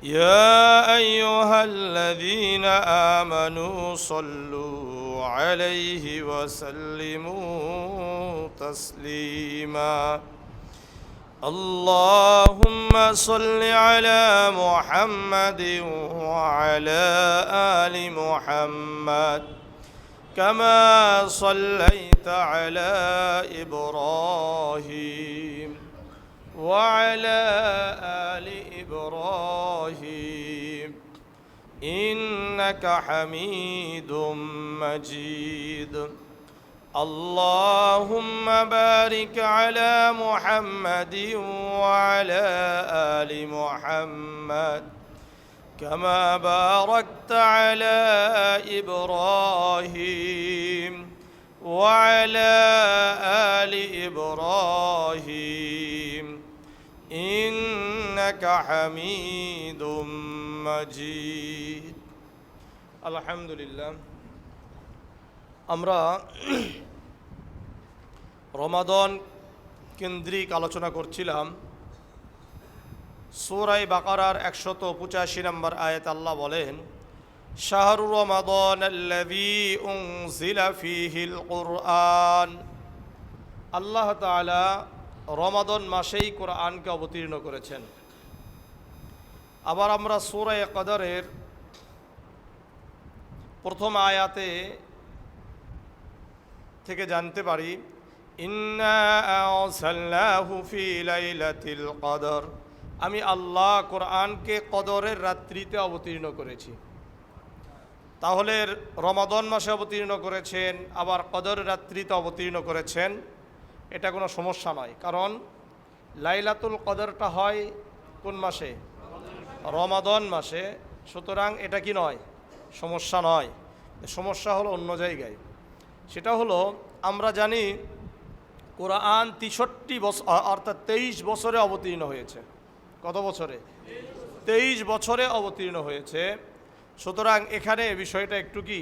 يا أيها الذين آمنوا صلوا عليه وسلموا تسليما اللهم صل على محمد وعلى آل محمد كما صليت على إبراهيم وعلى آل إبراهيم إنك حميد مجيد اللهم بارك على محمد وعلى آل محمد كما باركت على إبراهيم وعلى آل إبراهيم إنك حميد مجيد الحمد لله আমরা রমাদান কেন্দ্রিক আলোচনা করছিলাম। সূরা বাকারার 185 নম্বর আয়াত আল্লাহ বলেন, শাহরু রমাদানাল্লাযী উনজিলা ফীহিল কুরআন। আল্লাহ তাআলা রমাদান মাসেই কোরআনকে অবতীর্ণ করেছেন। আবার আমরা সূরা কদরের প্রথম আয়াতে থেকে জানতে পারি, ইন্না আরসালনাহু ফি লাইলাতিল কদর, আমি আল্লাহ কোরআনকে কদরের রাত্রিতে অবতীর্ণ করেছি। তাহলে রমাদান মাসে অবতীর্ণ করেছেন, আবার কদরের রাত্রিতে অবতীর্ণ করেছেন, এটা কোনো সমস্যা নয়। কারণ লাইলাতুল কদরটা হয় কোন মাসে? রমাদান মাসে। সুতরাং এটা কি নয়, সমস্যা নয়। সমস্যা হলো অন্য জায়গায়। সেটা হলো, আমরা জানি কোরআন 63 বছর অর্থাৎ 23 বছরে অবতীর্ণ হয়েছে। কত বছরে? 23 বছরে অবতীর্ণ হয়েছে। সুতরাং এখানে বিষয়টা একটু কি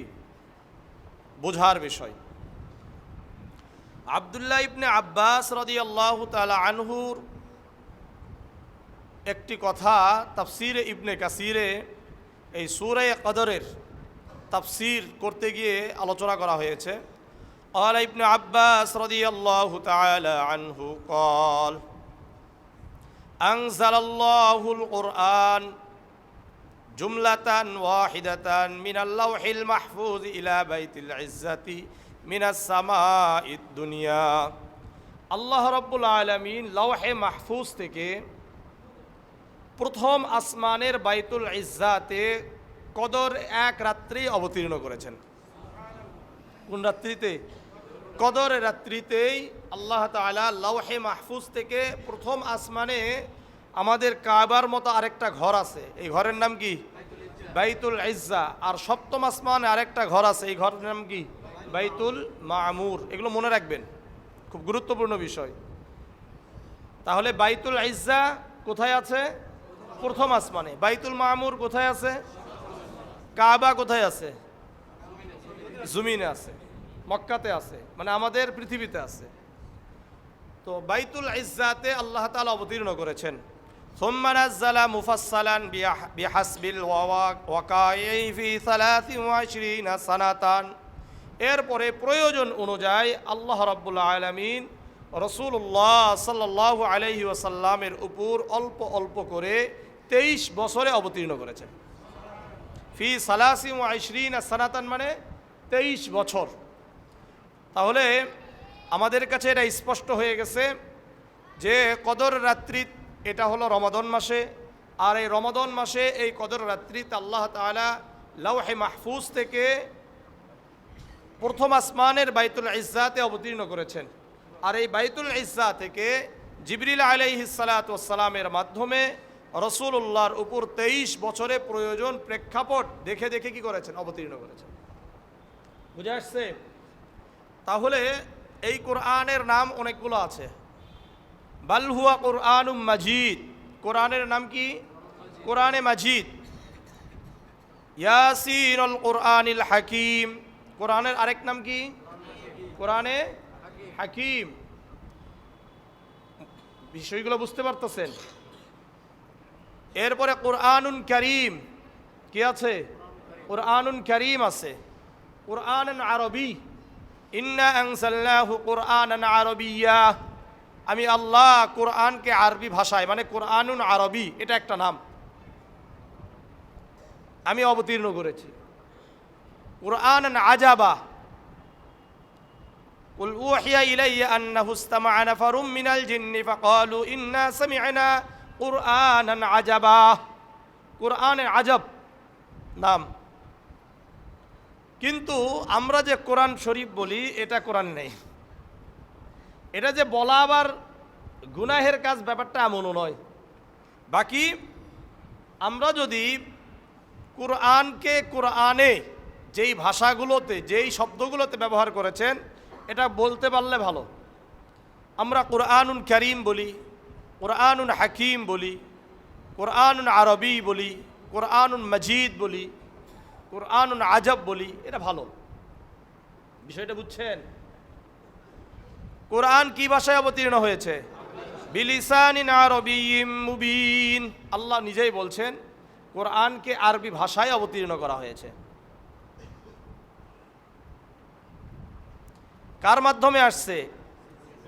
বোঝার বিষয়। আব্দুল্লাহ ইবনে আব্বাস রাদিয়াল্লাহু তাআলা আনহুর একটি কথা তাফসিরে ইবনে কাসিরে এই সূরা কদরের তাফসির করতে গিয়ে আলোচনা করা হয়েছে। قال ابن عباس رضي الله تعالى عنه قال أنزل الله القرآن جملة واحدة من اللوح المحفوظ إلى بيت العزة من السماء الدنيا। আল্লাহ রাব্বুল আলামিন লওহে মাহফুজ থেকে প্রথম আসমানের বাইতুল ইজ্জাতে কদর এক রাত্রি অবতীর্ণ করেছেন। কোন রাত্রিতে? কদরের রাত্রিতেই আল্লাহ তাআলা লওহে মাহফুজ থেকে প্রথম আসমানে, আমাদের কাবার মতো আরেকটা ঘর আছে, এই ঘরের নাম কি? বাইতুল ইজ্জা। আর সপ্তম আসমানে আরেকটা ঘর আছে, এই ঘরের নাম কি? বাইতুল মামুর। এগুলো মনে রাখবেন, খুব গুরুত্বপূর্ণ বিষয়। তাহলে বাইতুল ইজ্জা কোথায় আছে? প্রথম আসমানে। বাইতুল মামুর কোথায় আছে? কাবা কোথায় আছে? জমিনে আছে, মক্কাতে আছে, মানে আমাদের পৃথিবীতে আছে। তো বাইতুল ইজ্জাতে আল্লাহ তাআলা অবতীর্ণ করেছেন। সুম্মা নাযালা মুফাসসালান বিহাসবিল ওয়াকাই ফি 23 সানাতান। এরপরে প্রয়োজন অনুযায়ী আল্লাহ রাব্বুল আলামিন রাসূলুল্লাহ সাল্লাল্লাহু আলাইহি ওয়াসাল্লামের উপর অল্প অল্প করে 23 বছরে অবতীর্ণ করেছেন। ফি 23 সানাতান মানে 23 বছর। তাহলে আমাদের কাছে এটা স্পষ্ট হয়ে গেছে যে কদর রাত্রি এটা হলো রমাদান মাসে। আর এই রমাদান মাসে এই কদর রাত্রিতে আল্লাহ তাআলা লওহে মাহফুজ থেকে প্রথম আসমানের বাইতুল ইজ্জাতে অবতীর্ণ করেছেন। আর এই বাইতুল ইজ্জা থেকে জিবরিল আলাইহিস সালাতু ওয়াস সালামের মাধ্যমে রাসূলুল্লাহর উপর 23 বছরে প্রয়োজন প্রেক্ষাপট দেখে দেখে কি করেছেন? অবতীর্ণ করেছেন। বুঝে আসছে? তাহলে এই কোরআনের নাম অনেকগুলো আছে। বাল হুয়া কুরআনুম মাজিদ, কোরআনের নাম কি? কোরআনে মাজিদ। ইয়াসিনুল কুরআনিল হাকিম, কোরআনের আরেক নাম কি? কোরআনে হাকিম। বিষয়গুলো বুঝতে পারতেছেন? এরপরে কুরআনুন কারীম কি আছে? কুরআনুন কারীম আছে। কুরআনুন আরবী, ইন্না আনজালনাহু কুরআনান আরবিয়্যা, আমি আল্লাহ কুরআনকে আরবি ভাষায় মানে কুরআনুন আরবী এটা একটা নাম আমি অবতীর্ণ করেছি। কুরআনান আজাবা, কুল উহিয়া ইলাইয়া আন্নাহু ইসতামা'a নাফারুম মিনাল জিন্নি ফাকালু ইন্না সামি'না কুরআনান আজাবা। কুরআনে আজাব নাম। কিন্তু আমরা যে কোরআন শরীফ বলি এটা কোরআন নেই। এটা যে বলা আবার গুনাহের কাজ ব্যাপারটা এমনও নয়। বাকি আমরা যদি কুরআনকে কুরআনে যেই ভাষাগুলোতে যেই শব্দগুলোতে ব্যবহার করেছেন এটা বলতে পারলে ভালো। আমরা কুরআনুন কারীম বলি, কুরআনুন হাকিম বলি, কুরআনুন আরবী বলি, কুরআনুন মজিদ বলি, কুরআনুন আজব বলি, এটা ভালো। বিষয়টা বুঝছেন? কুরআন কি ভাষায় অবতীর্ণ হয়েছে? বিলিসানিন আরবিয়্যিম মুবিন। আল্লাহ নিজেই বলছেন কুরআনকে আরবি ভাষায় অবতীর্ণ করা হয়েছে। কার মাধ্যমে আসছে?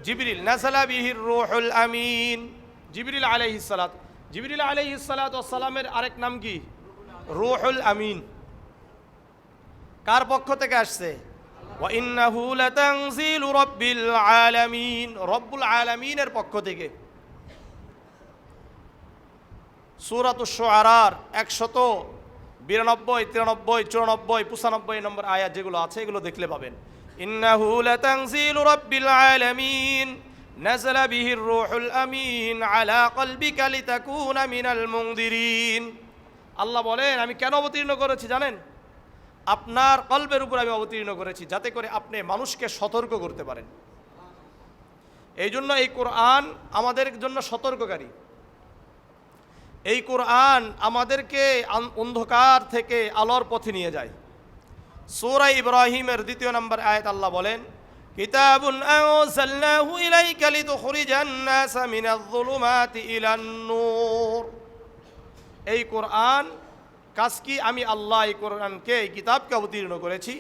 জিবরিল। নাযালা বিহির রূহুল আমিন, জিবরিল আলাইহিস সালাত। জিবরিল আলাইহিস সালাতু ওয়াস সালামের আরেক নাম কি? রূহুল আমিন। কার পক্ষ থেকে আসছে? ওয়া ইন্নাহু লাতানজিলু রাব্বিল আলামিন, রব্বুল আলামিনের পক্ষ থেকে। সূরাতুশ শুআরার 192, 93, 94, 95 নম্বর আয়াত যেগুলো আছে এগুলো দেখলে পাবেন। ইন্নাহু লাতানজিলু রাব্বিল আলামিন নাযালা বিহির রূহুল আমিন আলা কলবিকা লিতাকুনা মিনাল মুনদিরিন। আল্লাহ বলেন আমি কেন অবতীর্ণ করেছি জানেন? আপনার কলবের উপর আমি অবতীর্ণ করেছি যাতে করে আপনি মানুষকে সতর্ক করতে পারেন। এই জন্য এই কোরআন আমাদের জন্য সতর্ককারী। এই কোরআন আমাদেরকে অন্ধকার থেকে আলোর পথে নিয়ে যায়। সূরা ইব্রাহিমের 2 নম্বর আয়াত আল্লাহ বলেন কিতাবুন আনজালনাহু ইলাইকা লিতুখরিজান নাসা মিনাজ যুলুমাতি ইলান নূর। এই কোরআন কাজ কি? আমি আল্লাহ এই কোরআনকে এই কিতাবকে অবতীর্ণ করেছি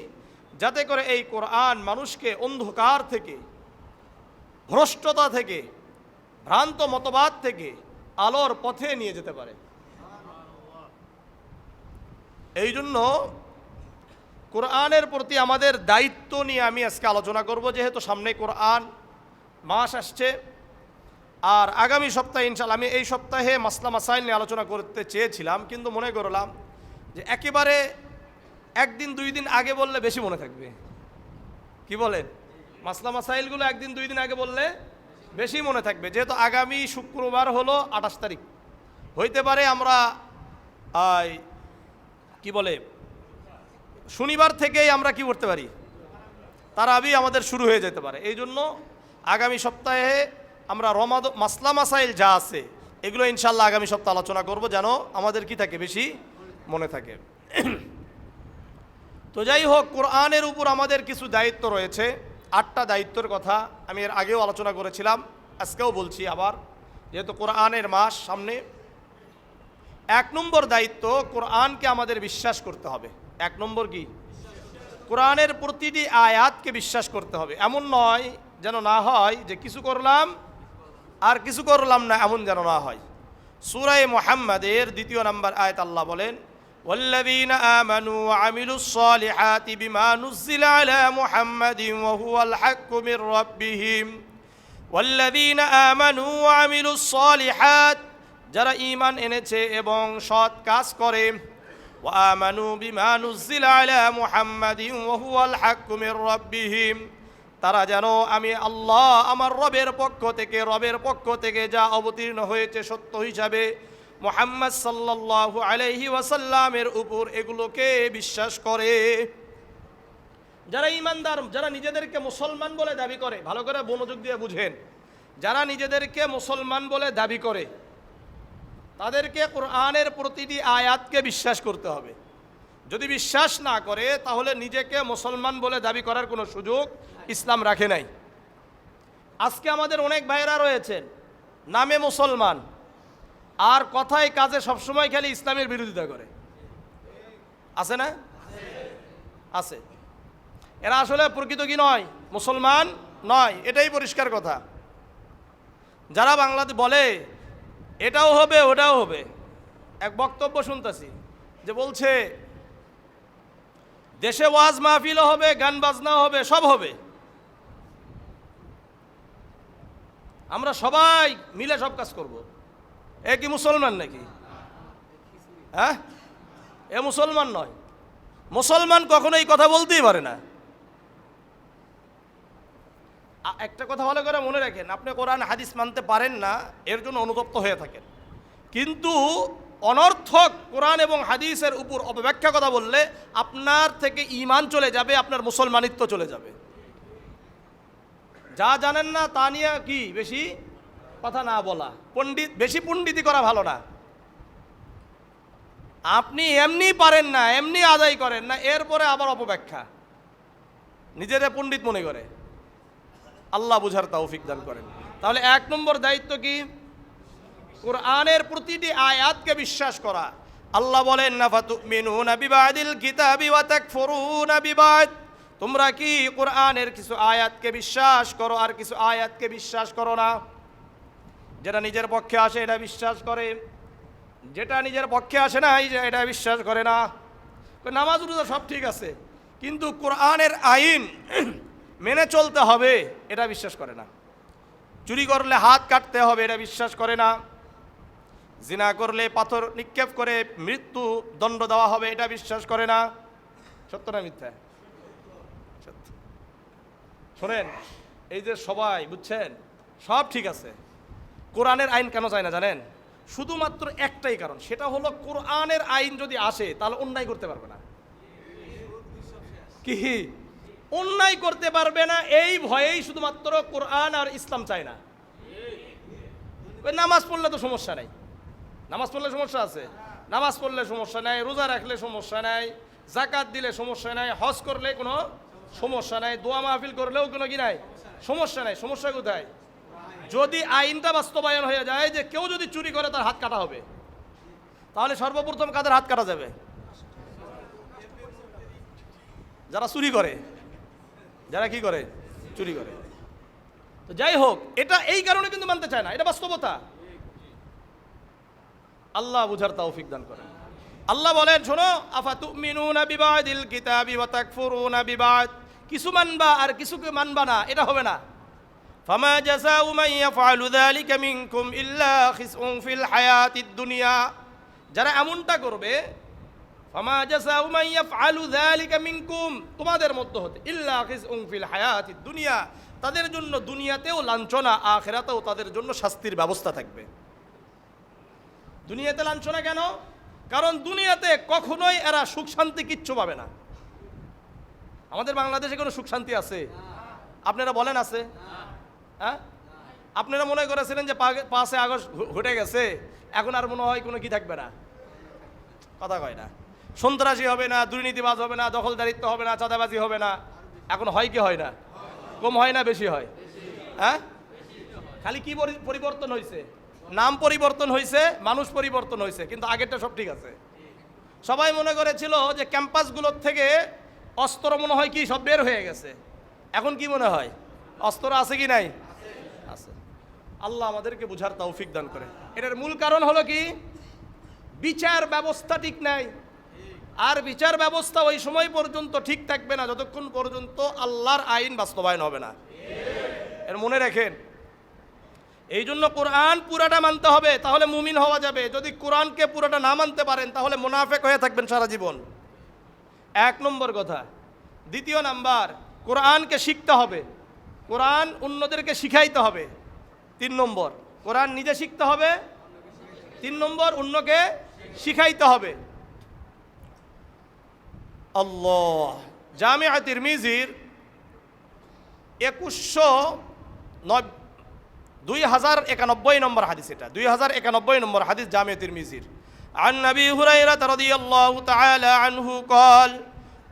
যাতে করে এই কোরআন মানুষকে অন্ধকার থেকে, ভ্রষ্টতা থেকে, ভ্রান্ত মতবাদ থেকে আলোর পথে নিয়ে যেতে পারে। এই জন্য কোরআনের প্রতি আমাদের দায়িত্ব নিয়ে আমি আজকে আলোচনা করব, যেহেতু সামনে কোরআন মাস আসছে। আর আগামী সপ্তাহে ইনশাআল্লাহ, আমি এই সপ্তাহে মাসলা মাসাইল নিয়ে আলোচনা করতে চেয়েছিলাম কিন্তু মনে করলাম যে একেবারে একদিন 2 দিন আগে বললে বেশি মনে থাকবে। কি বলেন? মাসলা মাসাইলগুলো একদিন 2 দিন আগে বললে বেশি মনে থাকবে। যেহেতু আগামী শুক্রবার হলো 28 তারিখ, হইতে পারে আমরা কি বলে শনিবার থেকেই আমরা কি করতে পারি, তারাবি আমাদের শুরু হয়ে যেতে পারে। এই জন্য আগামী সপ্তাহে আমরা মাসলা মাসাইল যা আছে এগুলো ইনশাল্লাহ আগামী সপ্তাহে আলোচনা করব, যেন আমাদের কি থাকে, বেশি মনে থাকে। তো যাই হোক, কোরআনের উপর আমাদের কিছু দায়িত্ব রয়েছে। 8টা দায়িত্বের কথা আমি এর আগেও আলোচনা করেছিলাম, আজকেও বলছি আবার, যেহেতু কোরআনের মাস সামনে। 1 নম্বর দায়িত্ব, কোরআনকে আমাদের বিশ্বাস করতে হবে। 1 নম্বর কি? কোরআনের প্রতিটি আয়াতকে বিশ্বাস করতে হবে। এমন নয় যেন না হয় যে কিছু করলাম আর কিছু করলাম না, এমন যেন না হয়। সূরা মুহাম্মাদের 2 নম্বর আয়াত আল্লাহ বলেন ওয়াল্লাযীনা আমানু ওয়া আমিলুস সালিহাতি বিমা নুযিলা আলা মুহাম্মাদিন ওয়া হুয়াল হাক্কু মির রাব্বিহিম। ওয়াল্লাযীনা আমানু ওয়া আমিলুস সালিহাত, যারা ঈমান এনেছে এবং সৎ কাজ করে, ওয়া আমানু বিমা নুযিলা আলা মুহাম্মাদিন ওয়া হুয়াল হাক্কু মির রাব্বিহিম, তারা যেন আমি আল্লাহ আমার রবের পক্ষ থেকে যা অবতীর্ণ হয়েছে সত্য হিসাবে মুহাম্মদ সাল্লাল্লাহু আলাইহি ওয়াসাল্লামের উপর এগুলোকে বিশ্বাস করে। যারা ঈমানদার, যারা নিজেদেরকে মুসলমান বলে দাবি করে, ভালো করে মনোযোগ দিয়ে বুঝেন, যারা নিজেদেরকে মুসলমান বলে দাবি করে তাদেরকে কোরআনের প্রতিটি আয়াতকে বিশ্বাস করতে হবে। যদি বিশ্বাস না করে তাহলে নিজেকে মুসলমান বলে দাবি করার কোনো সুযোগ ইসলাম রাখে নাই। আজকে আমাদের অনেক ভাইরা রয়েছেন নামে মুসলমান, আর কথায় কাজে সবসময় খালি ইসলামের বিরোধিতা করে। আছে না? আছে। এরা আসলে প্রকৃত কি নয়, মুসলমান নয়, এটাই পরিষ্কার কথা। যারা বাংলাতে বলে এটাও হবে ওটাও হবে, এক বক্তব্য শুনতেছি যে বলছে দেশে ওয়াজ মাহফিলও হবে, গান বাজনাও হবে, সব হবে, আমরা সবাই মিলে সব কাজ করব। এ কি মুসলমান নাকি? হ্যাঁ, এ মুসলমান নয়। মুসলমান কখনো এই কথা বলতেই পারে না। একটা কথা ভালো করে মনে রাখেন, আপনি কোরআন হাদিস মানতে পারেন না, এর জন্য অনুতপ্ত হয়ে থাকেন, কিন্তু অনর্থক কোরআন এবং হাদিসের উপর অপব্যাখ্যা কথা বললে আপনার থেকে ঈমান চলে যাবে, আপনার মুসলমানিত্ব চলে যাবে। যা জানেন না তা নিয়ে কি বেশি কথা না বলা, বেশি পণ্ডিতি করা ভালো না। আপনি এমনি পারেন না, এমনি আদায় করেন না, এরপরে আবার অপব্যাখ্যা, নিজেরা পণ্ডিত মনে করে। আল্লাহ বুঝার তৌফিক দান করেন। তাহলে 1 নম্বর দায়িত্ব কি? কোরআনের প্রতিটি আয়াতকে বিশ্বাস করা। আল্লাহ বলেন নাফাতুমিনুনা বিবাদিল কিতাবি ওয়া তাকফুরুনা বিবাদ, তোমরা কি কোরআনের কিছু আয়াতকে বিশ্বাস করো আর কিছু আয়াতকে বিশ্বাস করো না। যেটা নিজের পক্ষে আসে এটা বিশ্বাস করে, যেটা নিজের পক্ষে আসে না এটা বিশ্বাস করে না। নামাজ রোজা সব ঠিক আছে, কিন্তু কোরআনের আইন মেনে চলতে হবে এটা বিশ্বাস করে না। চুরি করলে হাত কাটতে হবে এটা বিশ্বাস করে না। জিনা করলে পাথর নিক্ষেপ করে মৃত্যু দণ্ড দেওয়া হবে এটা বিশ্বাস করে না। সত্য না মিথ্যা? সত্য। শোনেন, এই যে সবাই বুঝছেন সব ঠিক আছে, কোরআনের আইন কেন চায় না জানেন? শুধুমাত্র একটাই কারণ, সেটা হলো কোরআনের আইন যদি আসে তাহলে অন্যায় করতে পারবে না। কি অন্যায় করতে পারবে না, এই ভয়েই শুধুমাত্র কোরআন আর ইসলাম চায় না। নামাজ পড়লে তো সমস্যা নাই, নামাজ পড়লে সমস্যা আছে? নামাজ পড়লে সমস্যা নাই, রোজা রাখলে সমস্যা নাই, যাকাত দিলে সমস্যা নাই, হজ করলে কোনো সমস্যা নাই, দোয়া মাহফিল করলেও কোনো কি নাই, সমস্যা নাই। সমস্যা কোথায়? যদি আইনটা বাস্তবায়ন হয়ে যায় যে কেউ যদি চুরি করে তার হাত কাটা হবে, তাহলে সর্বপ্রথম কাদের হাত কাটা যাবে? যারা চুরি করে, যারা কি করে, চুরি করে। তো যাই হোক, এটা এই কারণে কিন্তু মানতে চায় না, এটা বাস্তবতা। আল্লাহ বুঝার তৌফিক দান করেন। আল্লাহ বলেন শোনো, আফাতুমিনুনা বিবাদিল কিতাবি ওয়া তাকফুরুনা বিবাদ, কিছু মানবা আর কিছুকে মানবা না, এটা হবে না। ফামা জাযাউ মান ইয়াফআলু যালিকা মিনকুম ইল্লা খিসউন ফিল হায়াতিদ দুনিয়া, যারা এমনটা করবে, ফামা জাযাউ মান ইয়াফআলু যালিকা মিনকুম, তোমাদের মধ্য হতে, ইল্লা খিসউন ফিল হায়াতিদ দুনিয়া, তাদের জন্য দুনিয়াতেও লাঞ্ছনা, আখিরাতেও তাদের জন্য শাস্তির ব্যবস্থা থাকবে। দুনিয়াতে লাঞ্ছনা কেন? কারণ দুনিয়াতে কখনোই এরা সুখ শান্তি কিচ্ছু পাবে না। আমাদের বাংলাদেশে কোনো সুখ শান্তি আছে? আপনারা বলেন আছে? হ্যাঁ, আপনারা মনে করেছিলেন যে 5 আগস্ট ঘটে গেছে, এখন আর মনে হয় কোনো কি থাকবে না? কথা কয় না। সন্ত্রাসী হবে না, দুর্নীতিবাজ হবে না, দখলদারিত্ব হবে না, চাঁদাবাজি হবে না। এখন হয় কি হয় না? কম হয় না বেশি হয়? হ্যাঁ, খালি কি পরিবর্তন হয়েছে? নাম পরিবর্তন হয়েছে, মানুষ পরিবর্তন হয়েছে, কিন্তু আগেরটা সব ঠিক আছে। সবাই মনে করেছিল যে ক্যাম্পাসগুলোর থেকে অস্ত্র মনে হয় কি সব বের হয়ে গেছে, এখন কি মনে হয় অস্ত্র আছে কি নাই? আছে। আল্লাহ আমাদেরকে বুঝার তৌফিক দান করে। এটার মূল কারণ হলো কি? বিচার ব্যবস্থা ঠিক নাই। আর বিচার ব্যবস্থা ওই সময় পর্যন্ত ঠিক থাকবে না যতক্ষণ পর্যন্ত আল্লাহর আইন বাস্তবায়ন হবে না। এর মনে রাখেন, এই জন্য কোরআন পুরাটা মানতে হবে, তাহলে মুমিন হওয়া যাবে। যদি কোরআনকে পুরাটা না মানতে পারেন তাহলে মুনাফিক হয়ে থাকবেন সারা জীবন। 1 নম্বর কথা। 2 নাম্বার, কোরআনকে শিখতে হবে, কোরআন অন্যদেরকে শিখাইতে হবে। 3 নম্বর, কোরআন নিজে শিখতে হবে। 3 নম্বর, অন্যকে শিখাইতে হবে। আল্লাহ, জামিয়া তিরমিজির 2091 নম্বর হাদিস, এটা 2091 নম্বর হাদিস জামিয়া তিরমিজির। عن أبي هريرة رضي الله تعالى عنه قال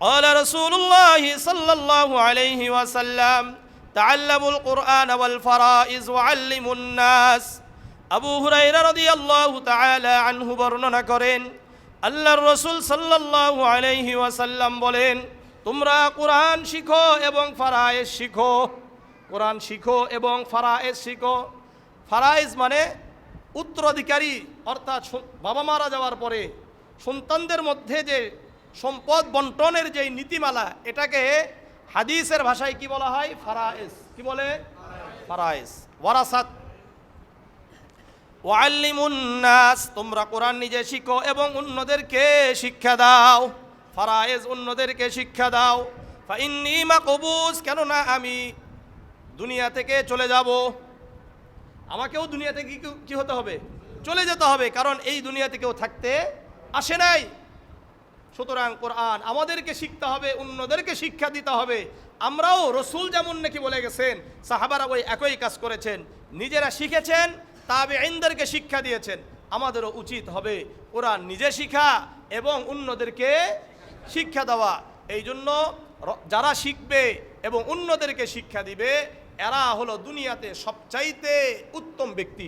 قال رسول الله صلى الله عليه وسلم تعلموا القرآن والفرائض وعلموا الناس আবু হুরায়রা রাদিয়াল্লাহু তাআলা আনহু বর্ণনা করেন, আল্লাহর রাসূল সাল্লাল্লাহু আলাইহি ওয়াসাল্লাম বলেন, তোমরা কোরআন শিখো এবং ফারায়েজ শিখো। কোরআন শিখো এবং ফারায়েজ শিখো। ফারায়েজ মানে উত্তরাধিকারী, অর্থাৎ বাবা মারা যাওয়ার পরে সন্তানদের মধ্যে যে সম্পদ বন্টনের যে নীতিমালা, এটাকে হাদিসের ভাষায় কি বলা হয়? ফারায়েজ। কি বলে? ফারায়েজ। ওয়ারাসাত। ওয়াল্লিমুন নাস, তোমরা কোরআন নিজে শিখো এবং অন্যদেরকে শিক্ষা দাও। ফারায়েজ, অন্যদেরকে শিক্ষা দাও। ফাইন্নী মাকবুজ, কেননা আমি দুনিয়া থেকে চলে যাব। আমাকেও দুনিয়া থেকে কি হতে হবে? চলে যেতে হবে, কারণ এই দুনিয়াতে কেউ থাকতে আসে নাই। সুতরাং কোরআন আমাদেরকে শিখতে হবে, অন্যদেরকে শিক্ষা দিতে হবে। আমরাও রসুল যেমন নাকি বলে গেছেন, সাহাবারা ওই একই কাজ করেছেন, নিজেরা শিখেছেন, তাবেঈনদেরকে শিক্ষা দিয়েছেন। আমাদেরও উচিত হবে কোরআন নিজে শিখা এবং অন্যদেরকে শিক্ষা দেওয়া। এই জন্য যারা শিখবে এবং অন্যদেরকে শিক্ষা দিবে, এরা হলো দুনিয়াতে সবচাইতে উত্তম ব্যক্তি।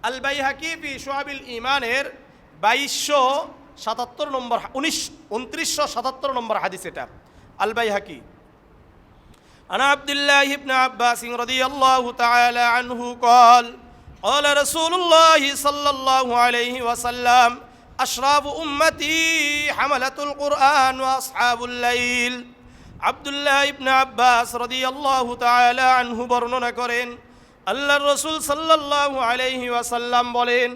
আল বাইহাকি ফি শুআবিল ঈমানের 2277 নম্বর 2977 নম্বর হাদিস এটা। আল বাইহাকি। عن عبد الله بن عباس رضي الله تعالى عنه قال قال رسول الله صلى الله عليه وسلم أشراف أمتي حملة القرآن وأصحاب الليل। আব্দুল্লাহ ইবনে আব্বাস রাদিয়াল্লাহু তাআলা আনহু বর্ণনা করেন, আল্লাহর রাসূল সাল্লাল্লাহু আলাইহি ওয়াসাল্লাম বলেন,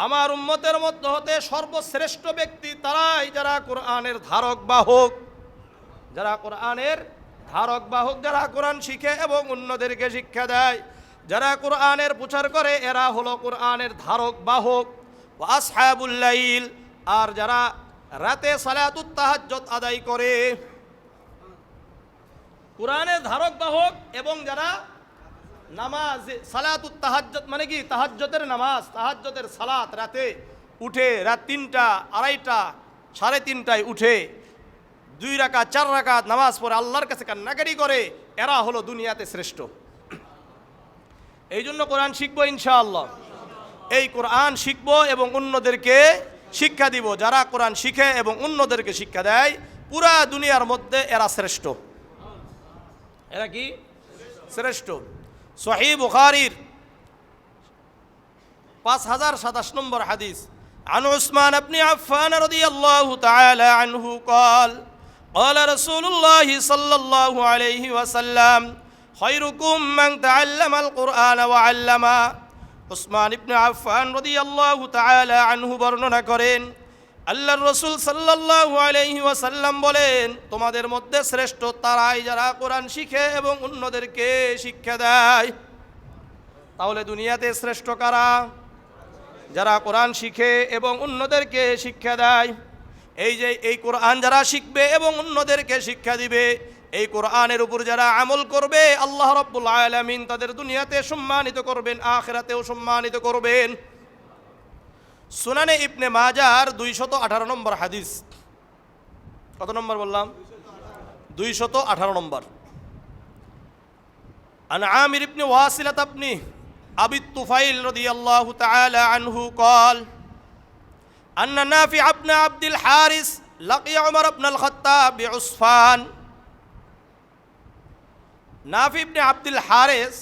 আমার উম্মতের মধ্য হতে সর্বশ্রেষ্ঠ ব্যক্তি তারাই যারা কোরআনের ধারক বাহক। যারা কোরআনের ধারক বাহক, যারা কোরআন শিখে এবং অন্যদেরকে শিক্ষা দেয়, যারা কোরআনের প্রচার করে, এরা হলো কোরআনের ধারক বাহক। ওয়া আসহাবুল লাইল, আর যারা রাতে সালাতুত তাহাজ্জুদ আদায় করে। কোরআনের ধারক বাহক এবং যারা নামাজ সালাতুত তাহাজ্জুদ মানে কি? তাহাজ্জুদের নামাজ, তাহাজ্জুদের সালাত, রাতে উঠে রাত 3টা, 2:30, 3:30টায় উঠে 2 রাকাত 4 রাকাত নামাজ পড়ে আল্লাহর কাছে কান্নাকারি করে, এরা হলো দুনিয়াতে শ্রেষ্ঠ। এই জন্য কোরআন শিখবো ইনশাআল্লাহ। এই কোরআন শিখবো এবং অন্যদেরকে শিক্ষা দিব। যারা কোরআন শিখে এবং অন্যদেরকে শিক্ষা দেয়, পুরা দুনিয়ার মধ্যে এরা শ্রেষ্ঠ। এরা কি? শ্রেষ্ঠ। সহিহ বুখারীর 5027 নম্বর হাদিস। عن عثمان بن عفان رضي الله تعالى عنه قال قال رسول الله صلى الله عليه وسلم خيركم من تعلم القرآن وعلمه। উসমান ইবনে আফফান রাদিয়াল্লাহু তাআলা আনহু বর্ণনা করেন, আল্লাহর রাসূল সাল্লাল্লাহু আলাইহি ওয়াসাল্লাম বলেন, তোমাদের মধ্যে শ্রেষ্ঠ তারাই যারা কোরআন শিখে এবং অন্যদেরকে শিক্ষা দেয়। তাহলে দুনিয়াতে শ্রেষ্ঠ কারা? যারা কোরআন শিখে এবং অন্যদেরকে শিক্ষা দেয়। এই যে এই কোরআন যারা শিখবে এবং অন্যদেরকে শিক্ষা দিবে, এই কোরআনের উপর যারা আমল করবে, আল্লাহ রাব্বুল আলামিন তাদের দুনিয়াতে সম্মানিত করবেন, আখিরাতেও সম্মানিত করবেন। সুনানে ইবনে মাজার 218 নম্বর হাদিস। কত নম্বর বললাম? 218 নম্বর। আন আমির ইবনে ওয়াসিলা ইবনে আবি তুফাইল রাদিয়াল্লাহু তাআলা আনহু قال أن نافع بن عبد الحارث لقي عمر بن الخطاب بعصفان। নাফি ইবনে আব্দুল হারিস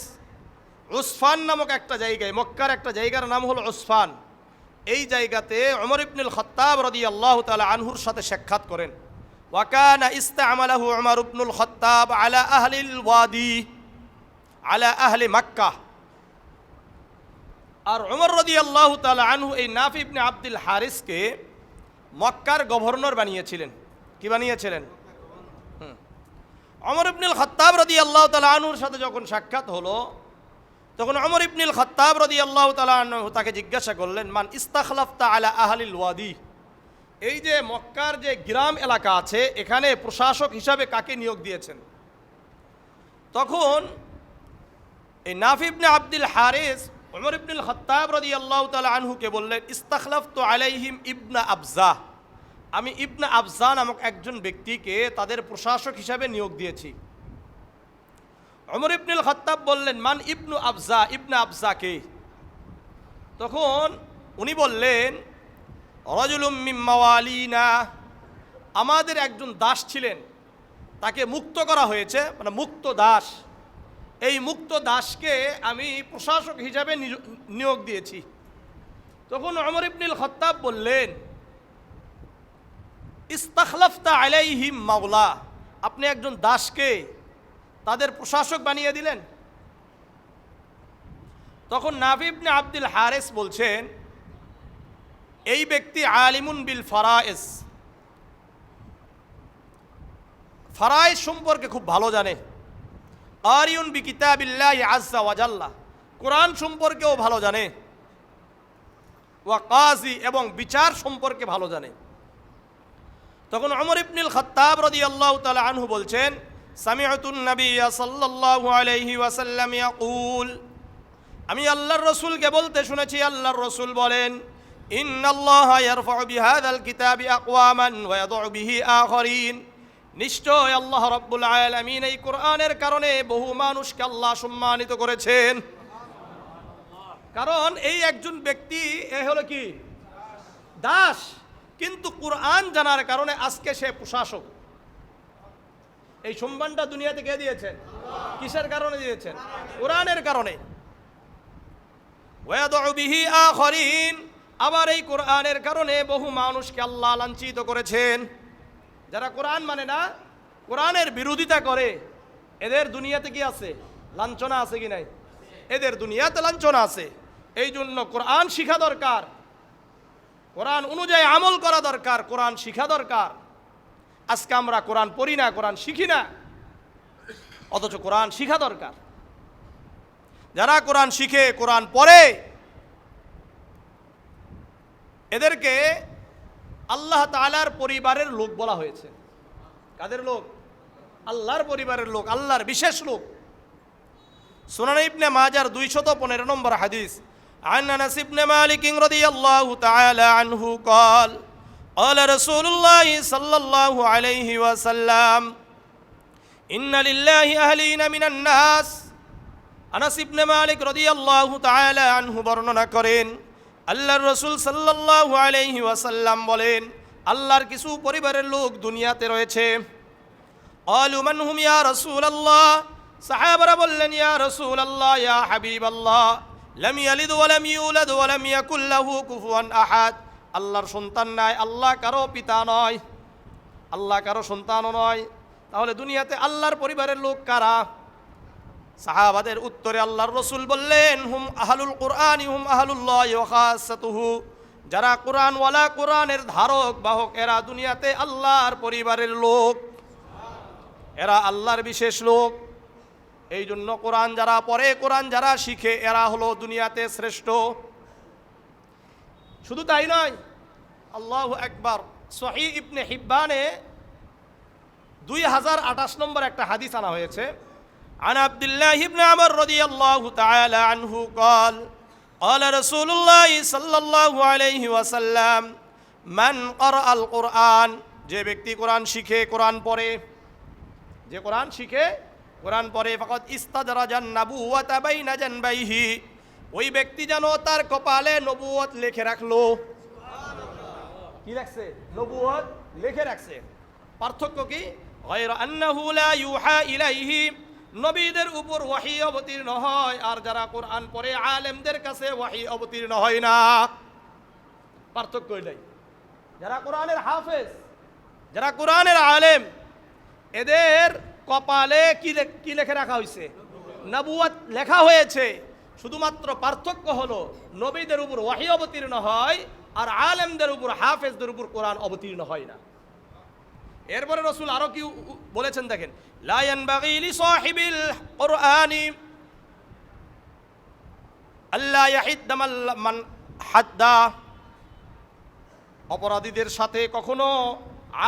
উসফান নামক একটা জায়গায়, মক্কার একটা জায়গার নাম হলো উসফান, এই জায়গাতে ওমর ইবনুল খাত্তাব রাদিয়াল্লাহু তাআলা আনহুর সাথে সাক্ষাৎ করেন। ওয়া কানা ইস্তা'মালাহু ওমর ইবনুল খাত্তাব আলা আহলিল ওয়াদি আলা আহলি মক্কা। আর ওমর রাদিয়াল্লাহু তাআলা আনহু এই নাফি ইবনে আব্দুল হারিসকে মক্কার গভর্নর বানিয়েছিলেন। কি বানিয়েছিলেন? ওমর ইবনুল খাত্তাব রাদিয়াল্লাহু তাআলা আনহুর সাথে যখন সাক্ষাৎ হলো, তখন ওমর ইবনুল খাত্তাব রাদিয়াল্লাহু তাআলা আনহু তাকে জিজ্ঞাসা করলেন, মান ইস্তাখলাফতা আলা আহলিল ওয়াদি, এই যে মক্কার যে গ্রাম এলাকা আছে, এখানে প্রশাসক হিসাবে কাকে নিয়োগ দিয়েছেন? তখন এই নাফি ইবনে আব্দুল হারিস ওমর ইবনুল খাত্তাব রাদিয়াল্লাহু তাআলা আনহুকে বললেন, ইস্তাখলাফতু আলাইহিম ইবনা আবজা, আমি ইবনা আবজা নামক একজন ব্যক্তিকে তাদের প্রশাসক হিসাবে নিয়োগ দিয়েছি। ওমর ইবনুল খাত্তাব বললেন, মান ইবনু আবজা, ইবনা আবজা কে? তখন উনি বললেন, রাজুলুম মিন মাওয়ালিনা, আমাদের একজন দাস ছিলেন, তাকে মুক্ত করা হয়েছে, মানে মুক্ত দাস। এই মুক্ত দাসকে আমি প্রশাসক হিসাবে নিয়োগ দিয়েছি। তখন ওমর ইবনুল খাত্তাব বললেন, ইস্তাখলাফতা আলাইহিম মাওলা, আপনি একজন দাসকে তাদের প্রশাসক বানিয়ে দিলেন। তখন নাফি ইবনে আব্দুল হারিস বলছেন, এই ব্যক্তি আলিমুন বিল ফারায়েজ, ফারায়েজ সম্পর্কে খুব ভালো জানে। কারিউন বি কিতাবিল্লাহি আযজা ওয়া জাল্লা, কোরআন সম্পর্কেও ভালো জানে। ওয়া কাজী, এবং বিচার সম্পর্কে ভালো জানে। তখন ওমর ইবনুল খাত্তাব রাদিয়াল্লাহু তাআলা আনহু বলছেন, সামিআতুন নাবিয়্য সাল্লাল্লাহু আলাইহি ওয়াসাল্লাম ইয়াকুল, আমি আল্লাহর রাসূলকে বলতে শুনেছি, আল্লাহর রাসূল বলেন, ইন্নাল্লাহা ইয়ারফাউ বিহাযাল কিতাবি আকওয়ামান ওয়া ইয়াদউ বিহি আখারিন, নিশ্চয় আল্লাহ রাব্বুল আলামিন এই কোরআনের কারণে বহু মানুষকে আল্লাহ সম্মানিত করেছেন। কারণ এই একজন ব্যক্তি, এ হলো কি দাস, কিন্তু কোরআন জানার কারণে আজকে সে প্রশাসক। এই সম্মানটা দুনিয়াতে কে দিয়েছেন? কিসের কারণে দিয়েছেন? কোরআনের কারণে। ওয়ায়াদউ বিহি আখারিন, আবার এই কোরআনের কারণে বহু মানুষকে আল্লাহ লাঞ্ছিত করেছেন। যারা কোরআন মানে না, কোরআনের বিরোধিতা করে, এদের দুনিয়াতে কি আছে? লাঞ্ছনা আছে কি নাই? এদের দুনিয়াতে লাঞ্ছনা আছে। এই জন্য কোরআন শিখা দরকার, কোরআন অনুযায়ী আমল করা দরকার, কোরআন শিখা দরকার। আজকে আমরা কোরআন পড়ি না, কোরআন শিখি না, অথচ কোরআন শিখা দরকার। যারা কোরআন শিখে, কোরআন পড়ে, এদেরকে আল্লাহ তাআলার পরিবারের লোক বলা হয়েছে। কাদের লোক? আল্লাহর পরিবারের লোক, আল্লাহর বিশেষ লোক। সুনান ইবনে মাজার 215 নম্বর হাদিস, عن أنس بن مالك رضي الله تعالى عنه قال قال رسول الله صلى الله عليه وسلم إن لله أهلين من الناس। আনাস ইবনে মালিক রাদিয়াল্লাহু তাআলা আনহু বর্ণনা করেন, আল্লাহর রাসূল সাল্লাল্লাহু আলাইহি ওয়াসাল্লাম বলেন, আল্লাহর কিছু পরিবারের লোক দুনিয়াতে রয়েছে। ক্বালু মান হুম ইয়া রাসূলুল্লাহ, সাহাবারা বললেন, ইয়া রাসূলুল্লাহ, ইয়া হাবিবাল্লাহ, লাম ইয়ালিদ ওয়া লাম ইউলাদ ওয়া লাম ইয়াকুল লাহু কুফুয়ান আহাদ, আল্লাহর সন্তান নাই, আল্লাহ কারো পিতা নয়, আল্লাহ কারো সন্তানও নয়। তাহলে দুনিয়াতে আল্লাহর পরিবারের লোক কারা? সাহাবাদের উত্তরে আল্লাহর রাসূল বললেন, হুম আহলুল কুরআনি হুম আহলুল্লাহি ওয়া খাসাতুহু, যারা কোরআন ওয়ালা, কোরআনের ধারক বাহক, এরা দুনিয়াতে আল্লাহর পরিবারের লোক, এরা আল্লাহর বিশেষ লোক। এই জন্য কোরআন যারা পড়ে, কোরআন যারা শিখে, এরা হলো দুনিয়াতে শ্রেষ্ঠ। শুধু তাই নয়, আল্লাহু আকবার, সহিহ ইবনে হিব্বানে 2028 নম্বর একটা হাদিস আনা হয়েছে। عن عبد الله بن عمر رضي الله تعالى عنه قال قال رسول الله صلى الله عليه وسلم من قرأ القرآن, যে ব্যক্তি কোরআন শিখে, কোরআন পড়ে, যে কোরআন শিখে, কোরআন পড়ে, ফাকাদ ইস্তাদরাজান নাবুওয়াতা বাইনা জানবাইহি, ওই ব্যক্তি যেন তার কপালে নবুয়ত লিখে রাখলো। কি রাখছে? নবুয়ত লিখে রাখছে। পার্থক্য কি? গায়রা আন্নাহু লা ইউহা ইলাইহি, নবীদের উপর ওয়াহী অবতীর্ণ হয়, আর যারা কোরআন পড়ে আলেমদের কাছে ওয়াহী অবতীর্ণ হয় না। পার্থক্য এটাই। যারা কোরআনের হাফেজ, যারা কোরআনের আলেম, এদের কপালে কি লিখে রাখা হয়েছে? নবুয়ত লেখা হয়েছে। শুধুমাত্র পার্থক্য হলো নবীদের উপর ওয়াহী অবতীর্ণ হয়, আর আলেমদের উপর, হাফেজদের উপর কোরআন অবতীর্ণ হয় না। এরপরে রাসূল আরো কি বলেছেন দেখেন, লা ইয়ানবাগি লিসাহিবিল কুরআনি আল্লা ইয়াহিদ্দা মান হাদ্দা, অপরাধীদের সাথে কখনো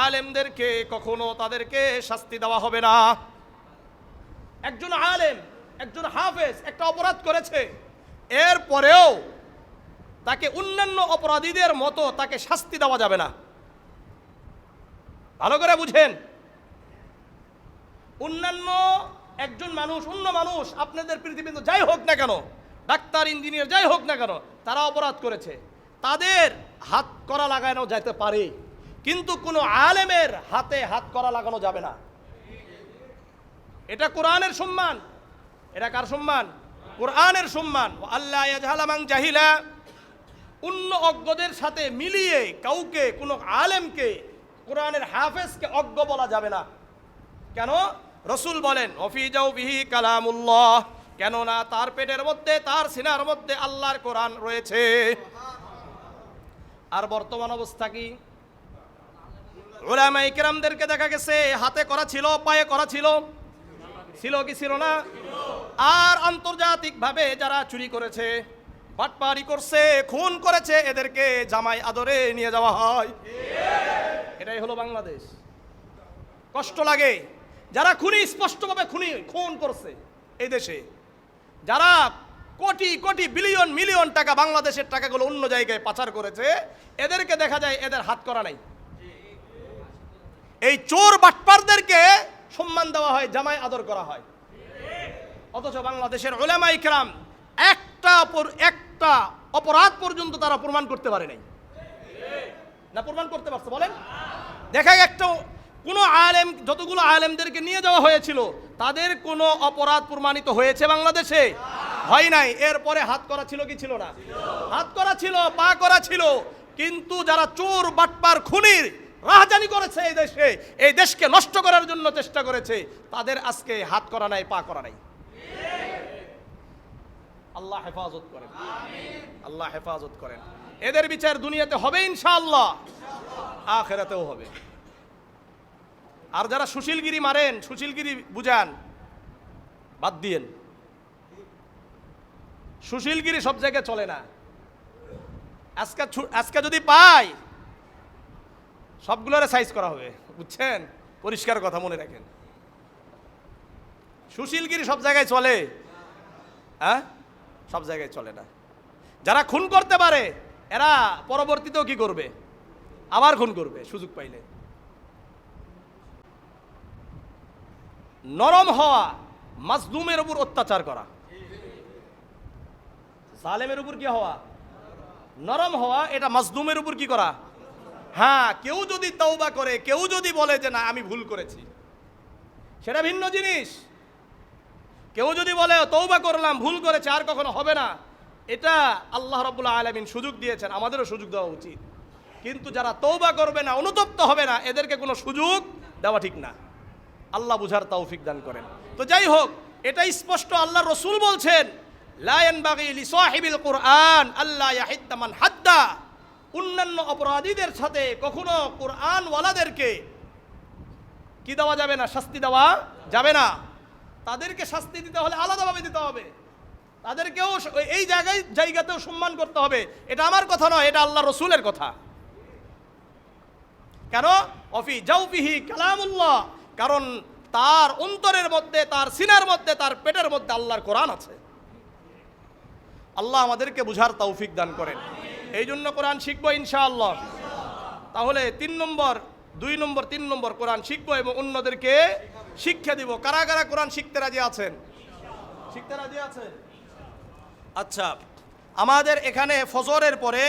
আলেমদেরকে, কখনো তাদেরকে শাস্তি দেওয়া হবে না। একজন আলেম, একজন হাফেজ একটা অপরাধ করেছে, এরপরেও তাকে অন্যান্য অপরাধীদের মতো তাকে শাস্তি দেওয়া যাবে না। ভালো করে বুঝেন, অন্যান্য একজন মানুষ, অন্য মানুষ, আপনাদের পৃথিবীতে যাই হোক না কেন, ডাক্তার ইঞ্জিনিয়ার যাই হোক না কেন, তারা অপরাধ করেছে, তাদের হাত করা লাগানো যেতে পারে, কিন্তু কোনো আলেমের হাতে হাত করা লাগানো যাবে না। এটা কোরআনের সম্মান। এটা কার সম্মান? কোরআনের সম্মান। আল্লাহ ইয়াজহালা মান জাহিলা, অন্য অজ্ঞদের সাথে মিলিয়ে কাউকে, কোনো আলেমকে, কোরআনের হাফেজকে অজ্ঞ বলা যাবে না। কেন? রসুল বলেন ওফি জাওবিহি কালামুল্লাহ, কেননা তার পেটের মধ্যে, তার সিনার মধ্যে আল্লাহর কোরআন রয়েছে। আর বর্তমান অবস্থা কি? উলামায়ে কেরামদেরকে দেখা গেছে হাতে করা ছিল, পায়ে করা ছিল, ছিল কি ছিল না? আর আন্তর্জাতিকভাবে যারা চুরি করেছে, বাটপারি করছে, খুন করেছে, এদেরকে জামাই আদরে নিয়ে যাওয়া হয়। এটাই হলো বাংলাদেশ। কষ্ট লাগে। যারা খুনি, স্পষ্টভাবে খুন করছে এই দেশে, যারা কোটি কোটি বিলিয়ন মিলিয়ন টাকা, বাংলাদেশের টাকাগুলো অন্য জায়গায় পাচার করেছে, এদেরকে দেখা যায় এদের হাত করা নাই। এই চোর বাটপারদেরকে সম্মান দেওয়া হয়, জামাই আদর করা হয়। অথচ বাংলাদেশের উলামায়ে কেরাম একটা অপরাধ পর্যন্ত তারা প্রমাণ করতে পারে নাই। না প্রমাণ করতে পারছে? বলেন। দেখা একটা কোনো আলেম, যতগুলো আলেমদেরকে নিয়ে যাওয়া হয়েছিল, তাদের কোনো অপরাধ প্রমাণিত হয়েছে বাংলাদেশে? হয় নাই। এরপরে হাত করা ছিল কি ছিল না? হাত করা ছিল, পা করা ছিল। কিন্তু যারা চোর বাটপার খুনির রাজধানী করেছে এই দেশে, এই দেশকে নষ্ট করার জন্য চেষ্টা করেছে, তাদের আজকে হাত করা নাই, পা করা নাই। আল্লাহ হেফাজত করেন, আল্লাহ হেফাজত করেন। এদের বিচার দুনিয়াতে হবে ইনশাআল্লাহ, আখিরাতেও হবে। আর যারা সুশীলগিরি মারেন, সুশীলগিরি বুঝান, বাদ দিয়েন। সুশীলগিরি সব জায়গায় চলে না। আজকে যদি পাই, সবগুলোরে সাইজ করা হবে, বুঝছেন? পরিষ্কার কথা মনে রাখেন। সুশীলগিরি সব জায়গায় চলে? হ্যাঁ, সব জায়গায় চলে না। যারা খুন করতে পারে, এরা পরবর্তীতেও কি করবে? আবার খুন করবে সুযোগ পাইলে। নরম হওয়া, মাজলুমের উপর অত্যাচার করা, জালেমের উপর কি হওয়া? নরম হওয়া। এটা মাজলুমের উপর কি করা? হ্যাঁ, কেউ যদি তওবা করে, কেউ যদি বলে যে না আমি ভুল করেছি, সেটা ভিন্ন জিনিস। কেউ যদি বলে তওবা করলাম, ভুল করেছে, আর কখনো হবে না, এটা আল্লাহ রাব্বুল আলামিন সুযোগ দিয়েছেন, আমাদেরও সুযোগ দেওয়া উচিত। কিন্তু যারা তওবা করবে না, অনুতপ্ত হবে না, এদেরকে কোনো সুযোগ দেওয়া ঠিক না। আল্লাহ বুঝার তৌফিক দান করেন। তো যাই হোক, এটা স্পষ্ট আল্লাহ রসুল বলছেন, লা ইয়ানবাগি লিসাহিবিল কুরআন আল্লা ইয়াহিদ্দা মান হাদ্দা। অন্যান্য অপরাধীদের সাথে কখনো কোরআনওয়ালাদেরকে কি দেওয়া যাবে না? শাস্তি দেওয়া যাবে না। তাদেরকে শাস্তি দিতে হলে আলাদাভাবে দিতে হবে। তাদেরকেও এই জায়গাতেও সম্মান করতে হবে। এটা আমার কথা নয়, এটা আল্লাহ রসুলের কথা। কেন? অফি জাওফিহি কালামুল্লাহ, কারণ তার অন্তরের মধ্যে, তার সিনার মধ্যে, তার পেটের মধ্যে আল্লাহর কোরআন আছে। আল্লাহ আমাদেরকে বুঝার তৌফিক দান করেন। এই জন্য কোরআন শিখবো ইনশাআল্লাহ। তাহলে 3 নম্বর, 2 নম্বর, 3 নম্বর কোরআন শিখবো এবং অন্যদেরকে শিক্ষা দিব। কারা কারা কোরআন শিখতে রাজি আছেন? শিখতে রাজি আছেন? আচ্ছা, আমাদের এখানে ফজরের পরে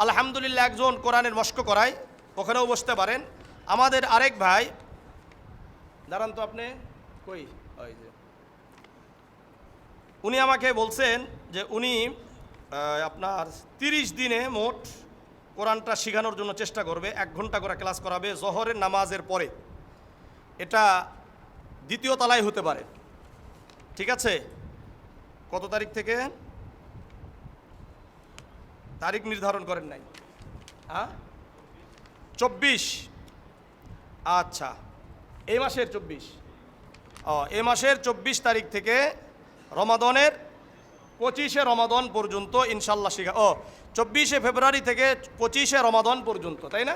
আলহামদুলিল্লাহ একজন কোরআনের মশক করায়, ওখানেও বসতে পারেন। আমাদের আরেক ভাই, দাঁড়ান তো আপনি কই, ওই যে উনি আমাকে বলছেন যে উনি আপনার 30 দিনে মোট কোরআনটা শেখানোর জন্য চেষ্টা করবে। 1 ঘন্টা করে ক্লাস করাবে জোহরের নামাজের পরে। এটা 2য় তলায় হতে পারে, ঠিক আছে? কত তারিখ থেকে? তারিখ নির্ধারণ করেন নাই? হ্যাঁ, 24। আচ্ছা, এই মাসের 24। এই মাসের 24 তারিখ থেকে রমাদানের 25শে রমাদান পর্যন্ত ইনশাল্লাহ শিখা। 24শে ফেব্রুয়ারি থেকে 25শে রমাদান পর্যন্ত, তাই না?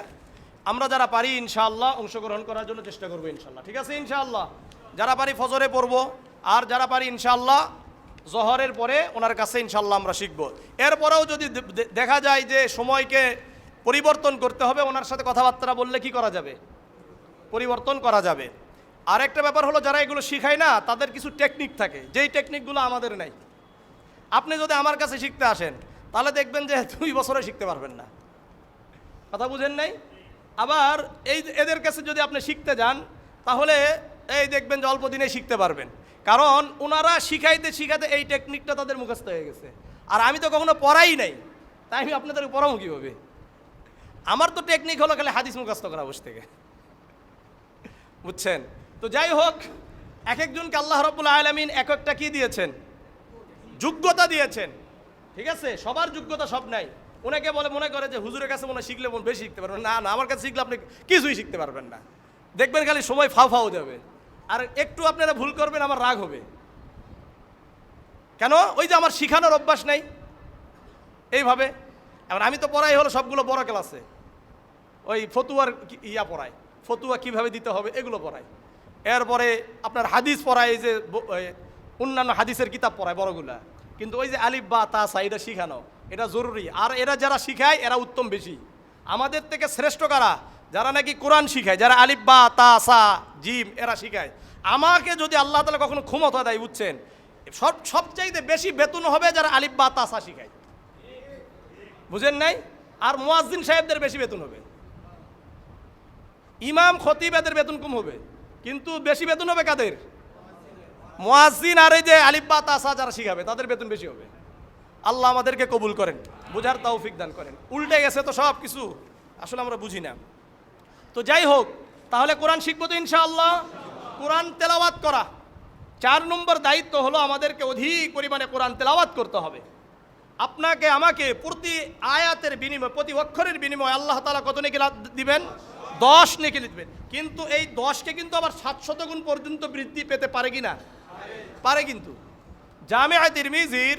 আমরা যারা পারি ইনশাআল্লাহ অংশগ্রহণ করার জন্য চেষ্টা করবো ইনশাল্লাহ, ঠিক আছে? ইনশাআল্লাহ যারা পারি ফজরে পড়বো, আর যারা পারি ইনশাআল্লাহ জোহরের পরে ওনার কাছে ইনশাআল্লাহ আমরা শিখব। এরপরেও যদি দেখা যায় যে সময়কে পরিবর্তন করতে হবে, ওনার সাথে কথাবার্তা বললে কি করা যাবে? পরিবর্তন করা যাবে। আরেকটা ব্যাপার হলো, যারা এগুলো শিখায় না, তাদের কিছু টেকনিক থাকে, যেই টেকনিকগুলো আমাদের নাই। আপনি যদি আমার কাছে শিখতে আসেন তাহলে দেখবেন যে 2 বছরে শিখতে পারবেন না। কথা বুঝেন নাই? আবার এদের কাছে যদি আপনি শিখতে যান তাহলে এই দেখবেন যে অল্প দিনে শিখতে পারবেন, কারণ ওনারা শিখাইতে এই টেকনিকটা তাদের মুখস্থ হয়ে গেছে। আর আমি তো কখনো পড়াই নাই, তাই আমি আপনাদের পড়াবো কীভাবে? আমার তো টেকনিক হলো খালি হাদিস মুখস্থ করা বসে থেকে, বুঝছেন? তো যাই হোক, এক একজনকে আল্লাহ রাব্বুল আলামিন এক একটা কি দিয়েছেন, যোগ্যতা দিয়েছেন। ঠিক আছে, সবার যোগ্যতা সব নাই। ওনাকে মনে করে যে হুজুরের কাছে মনে শিখলে বেশি শিখতে পারবেন। না, আমার কাছে শিখলে আপনি কিছুই শিখতে পারবেন না, দেখবেন খালি সময় ফাও যাবে। আর একটু আপনারা ভুল করবেন আমার রাগ হবে। কেন? ওই যে আমার শিখানোর অভ্যাস নাই এইভাবে। এবার আমি তো পড়াই হলো সবগুলো বড় ক্লাসে, ওই ফতুয়ার পড়াই, ফতুয়া কিভাবে দিতে হবে এগুলো পড়াই। এরপরে আপনার হাদিস পড়াই, এই যে অন্যান্য হাদিসের কিতাব পড়ায় বড়গুলা। কিন্তু ওই যে আলিফ বা তা সা এটা শিখানো এটা জরুরি। আর এরা যারা শিখায় এরা উত্তম বেশি। আমাদের থেকে শ্রেষ্ঠ কারা? যারা নাকি কোরআন শিখায়, যারা আলিফ বা তা সা জিম এরা শিখায়। আমাকে যদি আল্লাহ তাআলা কখনো ক্ষমতা দেয়, বুঝছেন, সবচাইতে বেশি বেতন হবে যারা আলিফ বা তা সা শিখায়। বুঝেন নাই? আর মুয়াজ্জিন সাহেবদের বেশি বেতন হবে, ইমাম খতিব এদের বেতন কম হবে, কিন্তু বেশি বেতন হবে কাদের? মুয়াজ্জিন আর এই যে আলিফ বা তা সা যারা শিখাবে তাদের বেতন বেশি হবে। আল্লাহ আমাদেরকে কবুল করেন, বুঝার তৌফিক দান করেন। উল্টে গেছে তো সব কিছু, আসলে আমরা বুঝি না। তো যাই হোক, তাহলে কোরআন শিখবো তো ইনশাআল্লাহ। কোরআন তেলাওয়াত করা 4 নম্বর দায়িত্ব হলো আমাদেরকে অধিক পরিমাণে কোরআন তেলাওয়াত করতে হবে। আপনাকে আমাকে প্রতি আয়াতের বিনিময়ে, প্রতি অক্ষরের বিনিময়ে আল্লাহ তাআলা কত নেকি দিবেন? 10 নেকি দিবেন। কিন্তু এই 10কে কিন্তু আবার 700 গুণ পর্যন্ত বৃদ্ধি পেতে পারে কি না? পারে। কিন্তু জামিআ তিরমিজির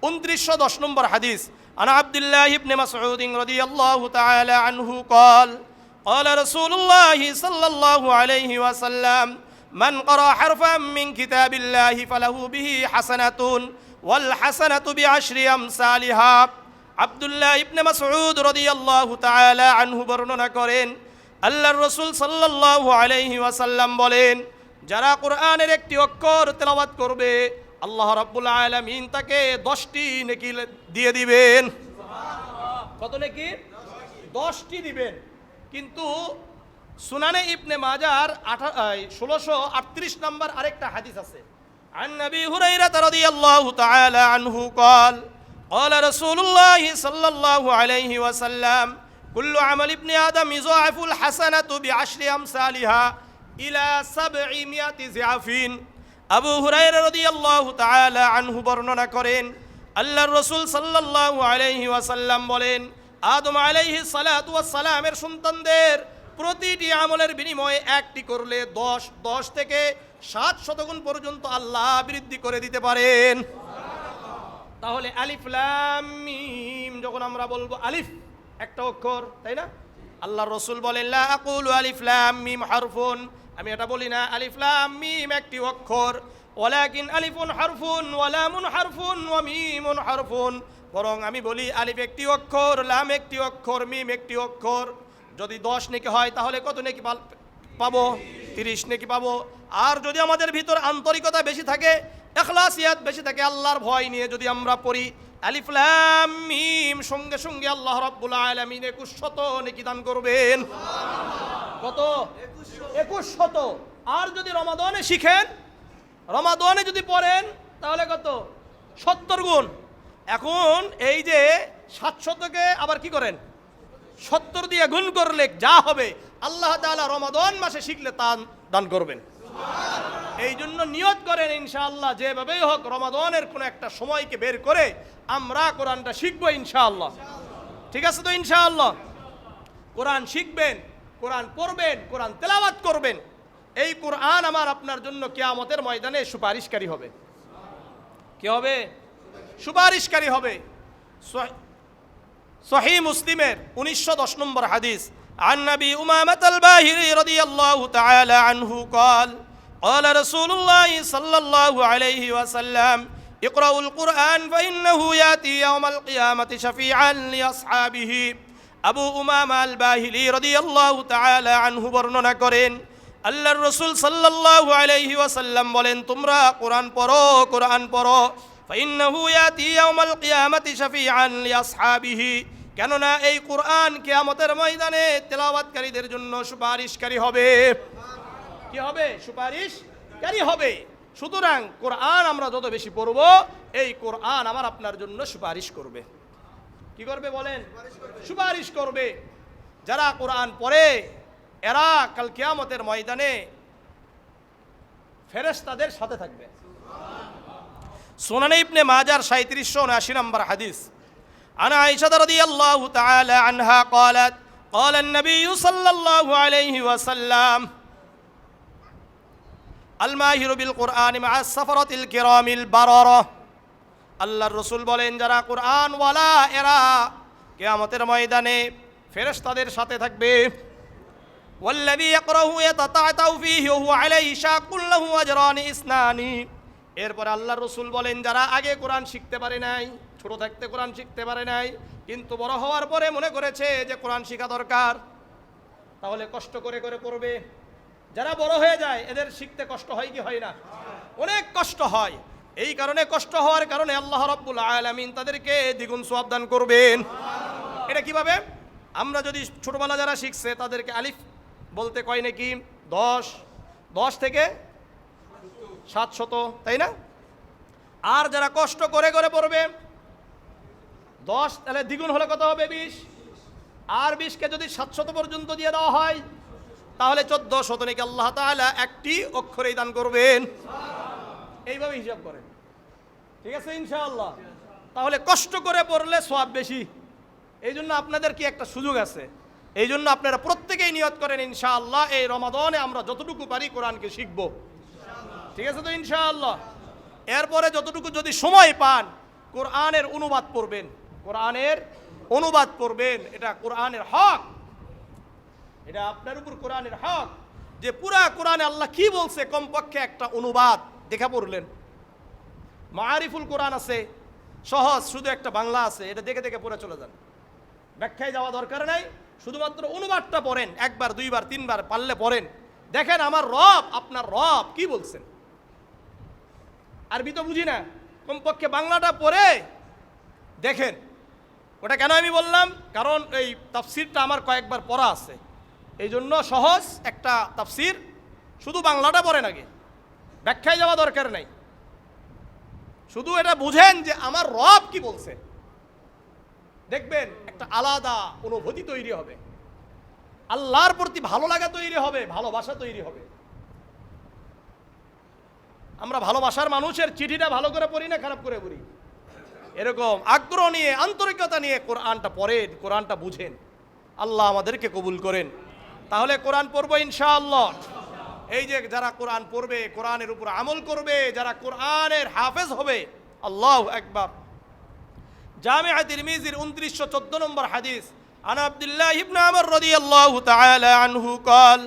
2910 নম্বর হাদিস, আনা আব্দুল্লাহ ইবনে মাসউদ রাদিয়াল্লাহু তাআলা আনহু قال قال رسول الله صلى الله عليه وسلم من قرأ حرفا من كتاب الله فله به حسنة والحسنة بعشر أمثالها। আব্দুল্লাহ ইবনে মাসউদ রাদিয়াল্লাহু তাআলা আনহু বর্ণনা করেন, আল্লাহর রাসূল সাল্লাল্লাহু আলাইহি ওয়াসাল্লাম বলেন, যারা কোরআনের একটি অক্ষর তেলাওয়াত করবে আল্লাহ রাব্বুল আলামিন তাকে 10টি নেকি দিয়ে দিবেন। কত নেকি? 10টি দিবেন। কিন্তু সুনানে ইবনে মাজার 1638 নম্বর আরেকটা হাদিস আছে, عن أبي هريرة رضي الله تعالى عنه قال قال رسول الله صلى الله عليه وسلم كل عمل ابن آدم يضاعف الحسنة بعشر أمثالها إلى 700 ضعف। আবু হুরায়রা রাদিয়াল্লাহু তাআলা আনহু বর্ণনা করেন, আল্লাহর রাসূল সাল্লাল্লাহু আলাইহি ওয়াসাল্লাম বলেন, আদম আলাইহিস সালাতু ওয়াস সালামের সন্তানদের প্রতিটি আমলের বিনিময়ে একটি করলে 10 থেকে 700 গুণ পর্যন্ত আল্লাহ বৃদ্ধি করে দিতে পারেন। তাহলে আলিফ লাম মিম, যখন আমরা বলবো আলিফ একটা অক্ষর, তাই না? আল্লাহর রাসূল বলেন, লা আকুলু আলিফ লাম মিম হারফুন, আমি এটা বলি না আলিফ লাম মিম একটি অক্ষর, ওয়ালাকিন আলিফুন হারফুন ওয়া লামুন হারফুন ওয়া মিমুন হারফুন, বরং আমি বলি আলিফ একটি অক্ষর, লাম একটি অক্ষর, মিম একটি অক্ষর। যদি 10 নেকি হয় তাহলে কত নেকি পাবো? 30 নেকি পাবো। আর যদি আমাদের ভিতর আন্তরিকতা বেশি থাকে, ইখলাসিয়াত বেশি থাকে, আল্লাহর ভয় নিয়ে যদি আমরা পড়ি আলিফ লাম মিম, সঙ্গে সঙ্গে আল্লাহ রাব্বুল আলামিন 2100 নেকি দান করবেন। কত? 2100। আর যদি রমাদানে শিখেন, রমাদানে যদি পড়েন তাহলে কত? 70 গুণ। এখন এই যে 700কে আবার কি করেন? 70 দিয়ে গুণ করলে যা হবে আল্লাহ তাআলা রমাদান মাসে শিখলে তা দান করবেন। এই জন্য নিয়ত করেন ইনশাআল্লাহ, যেভাবেই হোক রমাদানের কোনো একটা সময়কে বের করে আমরা কোরআনটা শিখবো ইনশাআল্লাহ। ঠিক আছে তো? ইনশাআল্লাহ কোরআন শিখবেন, কোরআন পড়বেন, কোরআন তেলাওয়াত করবেন। এই কোরআন আমার আপনার জন্য কিয়ামতের ময়দানে সুপারিশকারী হবে। কি হবে? সুপারিশকারী হবে। সহিহ মুসলিমের 1910 নম্বর হাদিস, عن نبي أمامة الباهلي رضي الله تعالى عنه قال قال رسول الله صلى الله عليه وسلم اقرأوا القرآن فإنه يأتي يوم القيامة شفيعا لأصحابه। আবু উমামা আল বাহিলি রাদিয়াল্লাহু তাআলা আনহু বর্ণনা করেন, আল্লাহর রাসূল সাল্লাল্লাহু আলাইহি ওয়াসাল্লাম বলেন, তোমরা কোরআন পড়ো, কোরআন পড়ো, ফাইন্নাহু ইয়াতি ইয়াউমাল কিয়ামাতি শাফিআন লিআসহাবিহি, কেননা এই কোরআন কিয়ামতের ময়দানে তেলাওয়াতকারীদের জন্য সুপারিশকারী হবে। কি হবে? সুপারিশকারী হবে। সুতরাং কোরআন আমরা যত বেশি পড়ব, এই কোরআন আমার আপনার জন্য সুপারিশ করবে। কি করবে বলেন? সুপারিশ করবে। যারা কোরআন পড়ে এরা কাল কিয়ামতের ময়দানে ফেরেশতাদের সাথে থাকবে। সুনানে ইবনে মাজার 3779 নম্বর হাদিস, আন আয়েশা রাদিয়াল্লাহু তাআলা আনহা قالت قال النبي صلى الله عليه وسلم الماهر بالقرآن مع السفرة الكرام البررة। আল্লাহর রাসূল বলেন, যারা কোরআন ওয়ালা এরা কিয়ামতের ময়দানে ফেরেশতাদের সাথে থাকবে। ওয়াল্লাযী ইয়াকরাহু ইয়াতাতাআতাউ ফীহি ওয়া হুয়া আলাইহি শাকুল লাহু আজরানি ইসনানি। এরপরে আল্লাহর রাসূল বলেন, যারা আগে কোরআন শিখতে পারে নাই, ছোট থাকতে কোরআন শিখতে পারে নাই, কিন্তু বড় হওয়ার পরে মনে করেছে যে কোরআন শেখা দরকার, তাহলে কষ্ট করে করে পড়বে। যারা বড় হয়ে যায় এদের শিখতে কষ্ট হয় কি হয় না? অনেক কষ্ট হয়। এই কারণে কষ্ট হওয়ার কারণে আল্লাহ রাব্বুল আলামিন তাদেরকে দ্বিগুণ সওয়াব দান করবেন। এটা কিভাবে? আমরা যদি ছোটবেলা যারা শিখছে তাদেরকে আলিফ বলতে কয় নাকি 10 থেকে 700, তাই না? আর যারা কষ্ট করে করে পড়বে 10, তাহলে দ্বিগুণ হলে কত হবে? 20। আর 20কে যদি 700 পর্যন্ত দিয়ে দেওয়া হয় তাহলে 1400 নাকি আল্লাহ তাআলা একটি অক্ষরেই দান করবেন। এইভাবে হিসাব করেন, ঠিক আছে ইনশাআল্লাহ। তাহলে কষ্ট করে পড়লে সওয়াব বেশি। এই জন্য আপনাদের কি একটা সুযোগ আছে, এই জন্য আপনারা প্রত্যেকেই নিয়ত করেন ইনশাআল্লাহ এই রমাদানে আমরা যতটুকু পারি কোরআনকে শিখব, ঠিক আছে তো ইনশাআল্লাহ। এরপরে যতটুকু যদি সময় পান কোরআনের অনুবাদ পড়বেন, কোরআনের অনুবাদ পড়বেন। এটা কোরআনের হক, এটা আপনার উপর কোরআনের হক যে পুরা কোরআনে আল্লাহ কি বলছে কমপক্ষে একটা অনুবাদ দেখা পড়লেন। মাআরিফুল কোরআন আছে সহজ, শুধু একটা বাংলা আছে, এটা দেখে দেখে পড়ে চলে যান, ব্যাখ্যায় যাওয়া দরকার নাই, শুধুমাত্র অনুবাদটা পড়েন, একবার দুইবার তিনবার পারলে পড়েন, দেখেন আমার রব আপনার রব কি বলছেন। আরবি তো বুঝি না, কমপক্ষে বাংলাটা পড়ে দেখেন। ওটা কেন আমি বললাম? কারণ এই তাফসিরটা আমার কয়েকবার পড়া আছে, এই জন্য সহজ একটা তাফসির, শুধু বাংলাটা পড়েন আগে, ব্যাখ্যায় যাওয়া দরকার নাই, শুধু এটা বুঝেন যে আমার রব কি বলছে। দেখবেন একটা আলাদা অনুভূতি তৈরি হবে, আল্লাহর প্রতি ভালো লাগা তৈরি হবে, ভালোবাসা তৈরি হবে। আমরা ভালোবাসার মানুষের চিঠিটা ভালো করে পড়ি না খারাপ করে পড়ি? এরকম আগ্রহ নিয়ে আন্তরিকতা নিয়ে কোরআনটা পড়েন, কোরআনটা বুঝেন। আল্লাহ আমাদেরকে কবুল করেন। তাহলে কোরআন পড়বো ইনশাআল্লাহ। এই যে যারা কোরআন পড়বে, কোরআনের উপর আমল করবে, যারা কোরআনের হাফেজ হবে, আল্লাহু আকবার। জামিআ তিরমিজির 2914 নম্বর হাদিস, আন আব্দুল্লাহ ইবনে আমর রাদিয়াল্লাহু তাআলা আনহু قال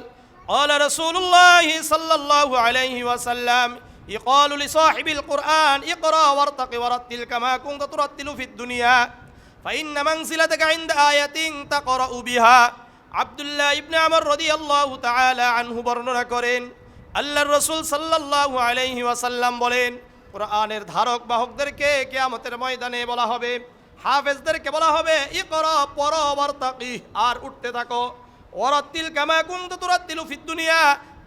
قال رسول الله صلى الله عليه وسلم يقال لصاحب القرآن اقرأ وارتق ورتل كما كنت ترتل في الدنيا فإن منزلتك عند آية تقرأ بها। আব্দুল্লাহ ইবনে আমর রাদিয়াল্লাহু তাআলা আনহু বর্ণনা করেন, আল্লাহর রাসূল সাল্লাল্লাহু আলাইহি ওয়াসাল্লাম বলেন, কোরআনের ধারক বাহকদেরকে কিয়ামতের ময়দানে বলা হবে, হাফেজদেরকে বলা হবে, ইকরা পড়ো ওয়ারতাকি আর উঠতে থাকো, ওয়ারাতিল কামা কুনতা তুরাতিলু ফিদ দুনিয়া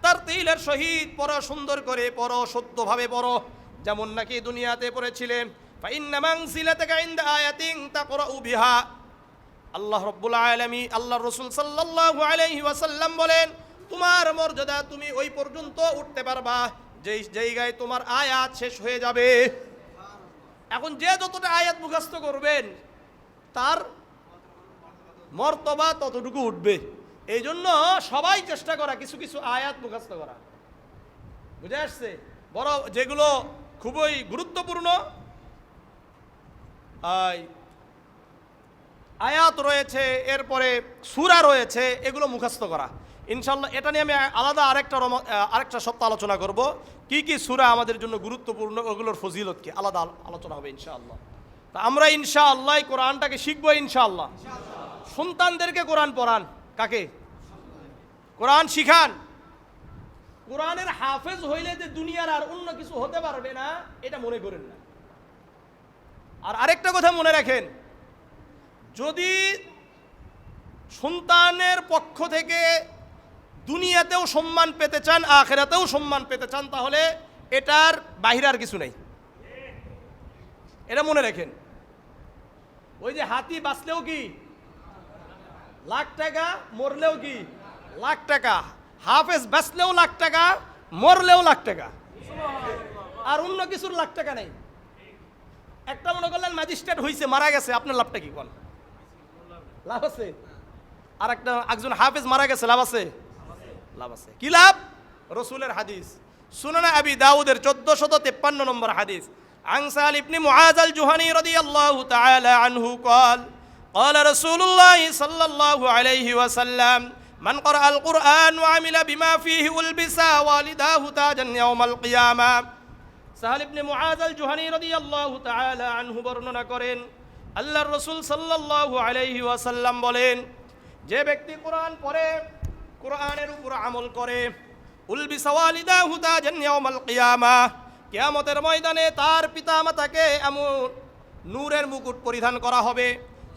তারতিলের সহিত পড়ো, সুন্দর করে পড়ো, শুদ্ধভাবে পড়ো যেমন নাকি দুনিয়াতে পড়েছিলেন। ফাইন্না মানসিলাতাকা ইনদা আয়াতিন তাকরাউ বিহা। আল্লাহ রাব্বুল আলামিন আল্লাহর রাসূল সাল্লাল্লাহু আলাইহি ওয়াসাল্লাম বলেন, তোমার মর্যাদা তুমি ওই পর্যন্ত উঠতে পারবা যেই জায়গায় তোমার আয়াত শেষ হয়ে যাবে। এখন যে যতটা আয়াত মুখস্থ করবেন তার মর্তবা ততটুকু উঠবে। এই জন্য সবাই চেষ্টা করা কিছু কিছু আয়াত মুখস্থ করা, বুঝে আসছে? বড় যেগুলো খুবই গুরুত্বপূর্ণ আয়াত রয়েছে, এরপরে সূরা রয়েছে, এগুলো মুখস্থ করা ইনশাআল্লাহ। এটা নিয়ে আমি আরেকটা সপ্তাহ আলোচনা করব, কি কি সূরা আমাদের জন্য গুরুত্বপূর্ণ, ওগুলোর ফজিলত কি, আলাদা আলোচনা হবে ইনশাআল্লাহ। তা আমরা ইনশাআল্লাহ কোরআনটাকে শিখবো ইনশাআল্লাহ। সন্তানদেরকে কোরআন পড়ান, কাকে? কোরআন শিখান। কোরআনের হাফেজ হইলে যে দুনিয়ার আর অন্য কিছু হতে পারবে না এটা মনে করেন না। আর আরেকটা কথা মনে রাখেন, যদি সন্তানের পক্ষ থেকে দুনিয়াতেও সম্মান পেতে চান, আখিরাতেও সম্মান পেতে চান, তাহলে এটার বাহিরে আর কিছু নেই। এটা মনে রাখেন। ওই যে হাতি বাঁচলেও কি লাখ টাকা, মরলেও কি লাখ টাকা, হাফেজ বাঁচলেও লাখ টাকা, মরলেও লাখ টাকা, আর অন্য কিছুর লাখ টাকা নেই। একটা মনে করলেন ম্যাজিস্ট্রেট হইছে, মারা গেছে, আপনার লাভটা কি? কোন লাভ আছে? আর একটা একজন হাফেজ মারা গেছে, লাভ আছে? লাভ আছে। কি লাভ? রসুলের হাদিস, সুনানে আবি দাউদের 1453 নম্বর হাদিস, عن سهل بن معاذ الجهني رضي الله تعالى عنه قال قال رسول الله صلى الله عليه وسلم من قرأ القرآن وعمل بما فيه ألبس والداه تاجا يوم القيامة। সাহাল ইবনে মুআজ আল জুহানী রাদিয়াল্লাহু তাআলা আনহু বর্ণনা করেন, আল্লাহর রাসূল সাল্লাল্লাহু আলাইহি ওয়াসাল্লাম বলেন, যে ব্যক্তি কোরআন পড়ে, কোরআনের উপর আমল করে, উলবিসা ওয়ালিদাহু তাজান ইয়াউমাল কিয়ামাহ, কিয়ামতের ময়দানে তার পিতামাতাকে এমন নূরের মুকুট পরিধান করা হবে,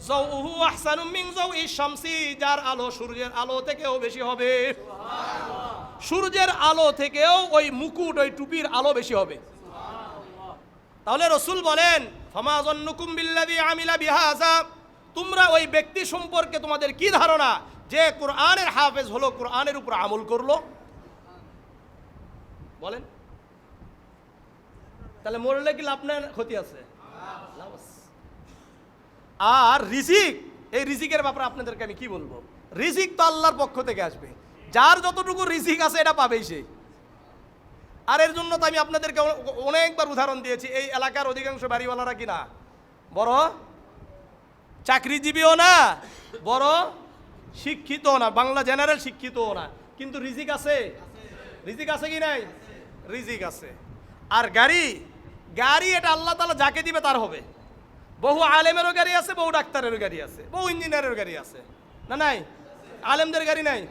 যাউহু আহসানু মিন যাউই শামসি, যার আলো সূর্যের আলো থেকেও বেশি হবে। সুবহানাল্লাহ। সূর্যের আলো থেকেও ওই মুকুট, ওই টুপির আলো বেশি হবে। তাহলে রসুল বলেন, ফামা যন্নুকুম বিল্লাযী আমিলা বিহাযা, তোমরা ওই ব্যক্তি সম্পর্কে তোমাদের কি ধারণা যে কোরআনের হাফেজ হলো, কোরআনের উপর আমল করলো? বলেন। তাহলে মরলে কি লাভ না ক্ষতি আছে? লাভ আছে। আর রিজিক, এই রিজিকের ব্যাপারে আপনাদেরকে আমি কি বলবো? রিজিক তো আল্লাহর পক্ষ থেকে আসবে, যার যতটুকু রিজিক আছে এটা পাবেই সে। আর এর জন্য তো আমি আপনাদেরকে অনেকবার উদাহরণ দিয়েছি, এই এলাকার অধিকাংশ বাড়িওয়ালারা কিনা বড় চাকরিজীবীও না, বড় শিক্ষিতও না, বাংলা জেনারেল শিক্ষিতও না, কিন্তু রিজিক আছে। রিজিক আছে কি নাই? রিজিক আছে। আর গাড়ি, গাড়ি এটা আল্লাহ তাআলা যাকে দিবে তার হবে। বহু আলেমেরও গাড়ি আছে, বহু ডাক্তারেরও গাড়ি আছে, বহু ইঞ্জিনিয়ারের গাড়ি আছে, না নাই? আলেমদের গাড়ি নাই?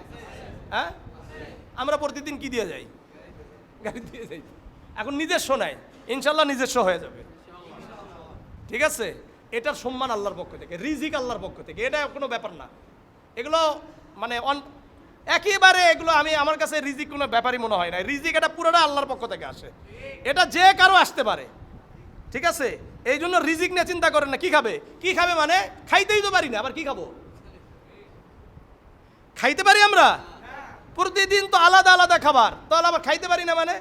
হ্যাঁ, আমরা প্রতিদিন কি দিয়ে যাই? গাড়ি দিয়ে যাই। এখন নিজস্ব নাই, ইনশাল্লাহ নিজস্ব হয়ে যাবে, ঠিক আছে? এটার সম্মান আল্লাহর পক্ষ থেকে, রিজিক আল্লাহর পক্ষ থেকে, এটা কোনো ব্যাপার না। এগুলো মানে একেবারে এগুলো আমার কাছে রিজিক কোনো ব্যাপারই মনে হয় না। রিজিক এটা পুরোটা আল্লাহর পক্ষ থেকে আসে, এটা যে কারো আসতে পারে, ঠিক আছে? এই জন্য রিজিক নিয়ে চিন্তা করেন না। কি খাবে? কি খাবে মানে খাইতেই তো পারি না, আবার কি খাবো? খাইতে পারি আমরা প্রতিদিন তো আলাদা আলাদা খাবার, তাহলে আবার খাইতে পারি না মানে?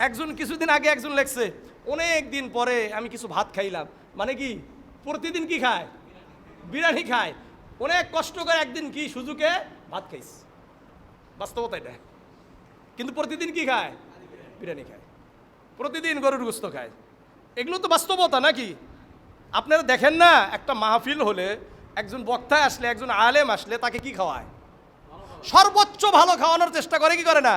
একজন কিছুদিন আগে একজন লেখছে, অনেক দিন পরে আমি কিছু ভাত খাইলাম, মানে কি প্রতিদিন কি খায়? বিরিয়ানি খায়। অনেক কষ্ট করে একদিন কি সুযোগে ভাত খাইছে, বাস্তবতা এটা। কিন্তু প্রতিদিন কি খায়? বিরিয়ানি খায়, প্রতিদিন গরুর গোস্ত খায়। এগুলো তো বাস্তবতা নাকি? আপনারা দেখেন না, একটা মাহফিল হলে একজন বক্তা আসলে, একজন আলেম আসলে, তাকে কি খাওয়ায়? সর্বোচ্চ ভালো খাওয়ানোর চেষ্টা করে, কি করে না?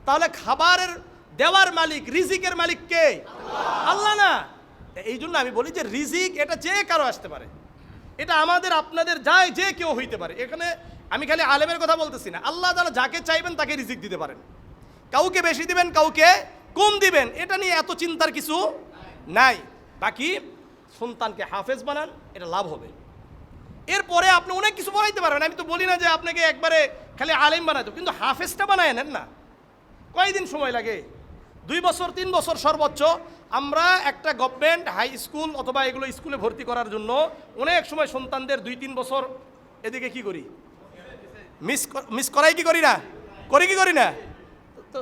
তাহলে খাবারের দেওয়ার মালিক, রিজিকের মালিক কে? আল্লাহ না? এই জন্য আমি বলি যে রিজিক এটা যে কারো আসতে পারে, এটা আমাদের আপনাদের যায় যে কেউ হইতে পারে। এখানে আমি খালি আলেমের কথা বলতেছি না, আল্লাহ তাআলা যাকে চাইবেন তাকে রিজিক দিতে পারেন, কাউকে বেশি দিবেন, কাউকে কম দিবেন, এটা নিয়ে এত চিন্তার কিছু নাই। বাকি সন্তানকে হাফেজ বানান, এটা লাভ হবে। এরপরে আপনি অনেক কিছু বানাইতে পারবেন। আমি তো বলি না যে আপনাকে একবারে খালি আলেম বানাইতো, কিন্তু হাফেজটা বানায় নেন না। কয়দিন সময় লাগে? 2 বছর 3 বছর সর্বোচ্চ। আমরা একটা গভর্নমেন্ট হাই স্কুল অথবা এগুলো স্কুলে ভর্তি করার জন্য অনেক সময় সন্তানদের 2-3 বছর এদিকে কি করি, মিস করাই কি করি না? করি কি করি না? তো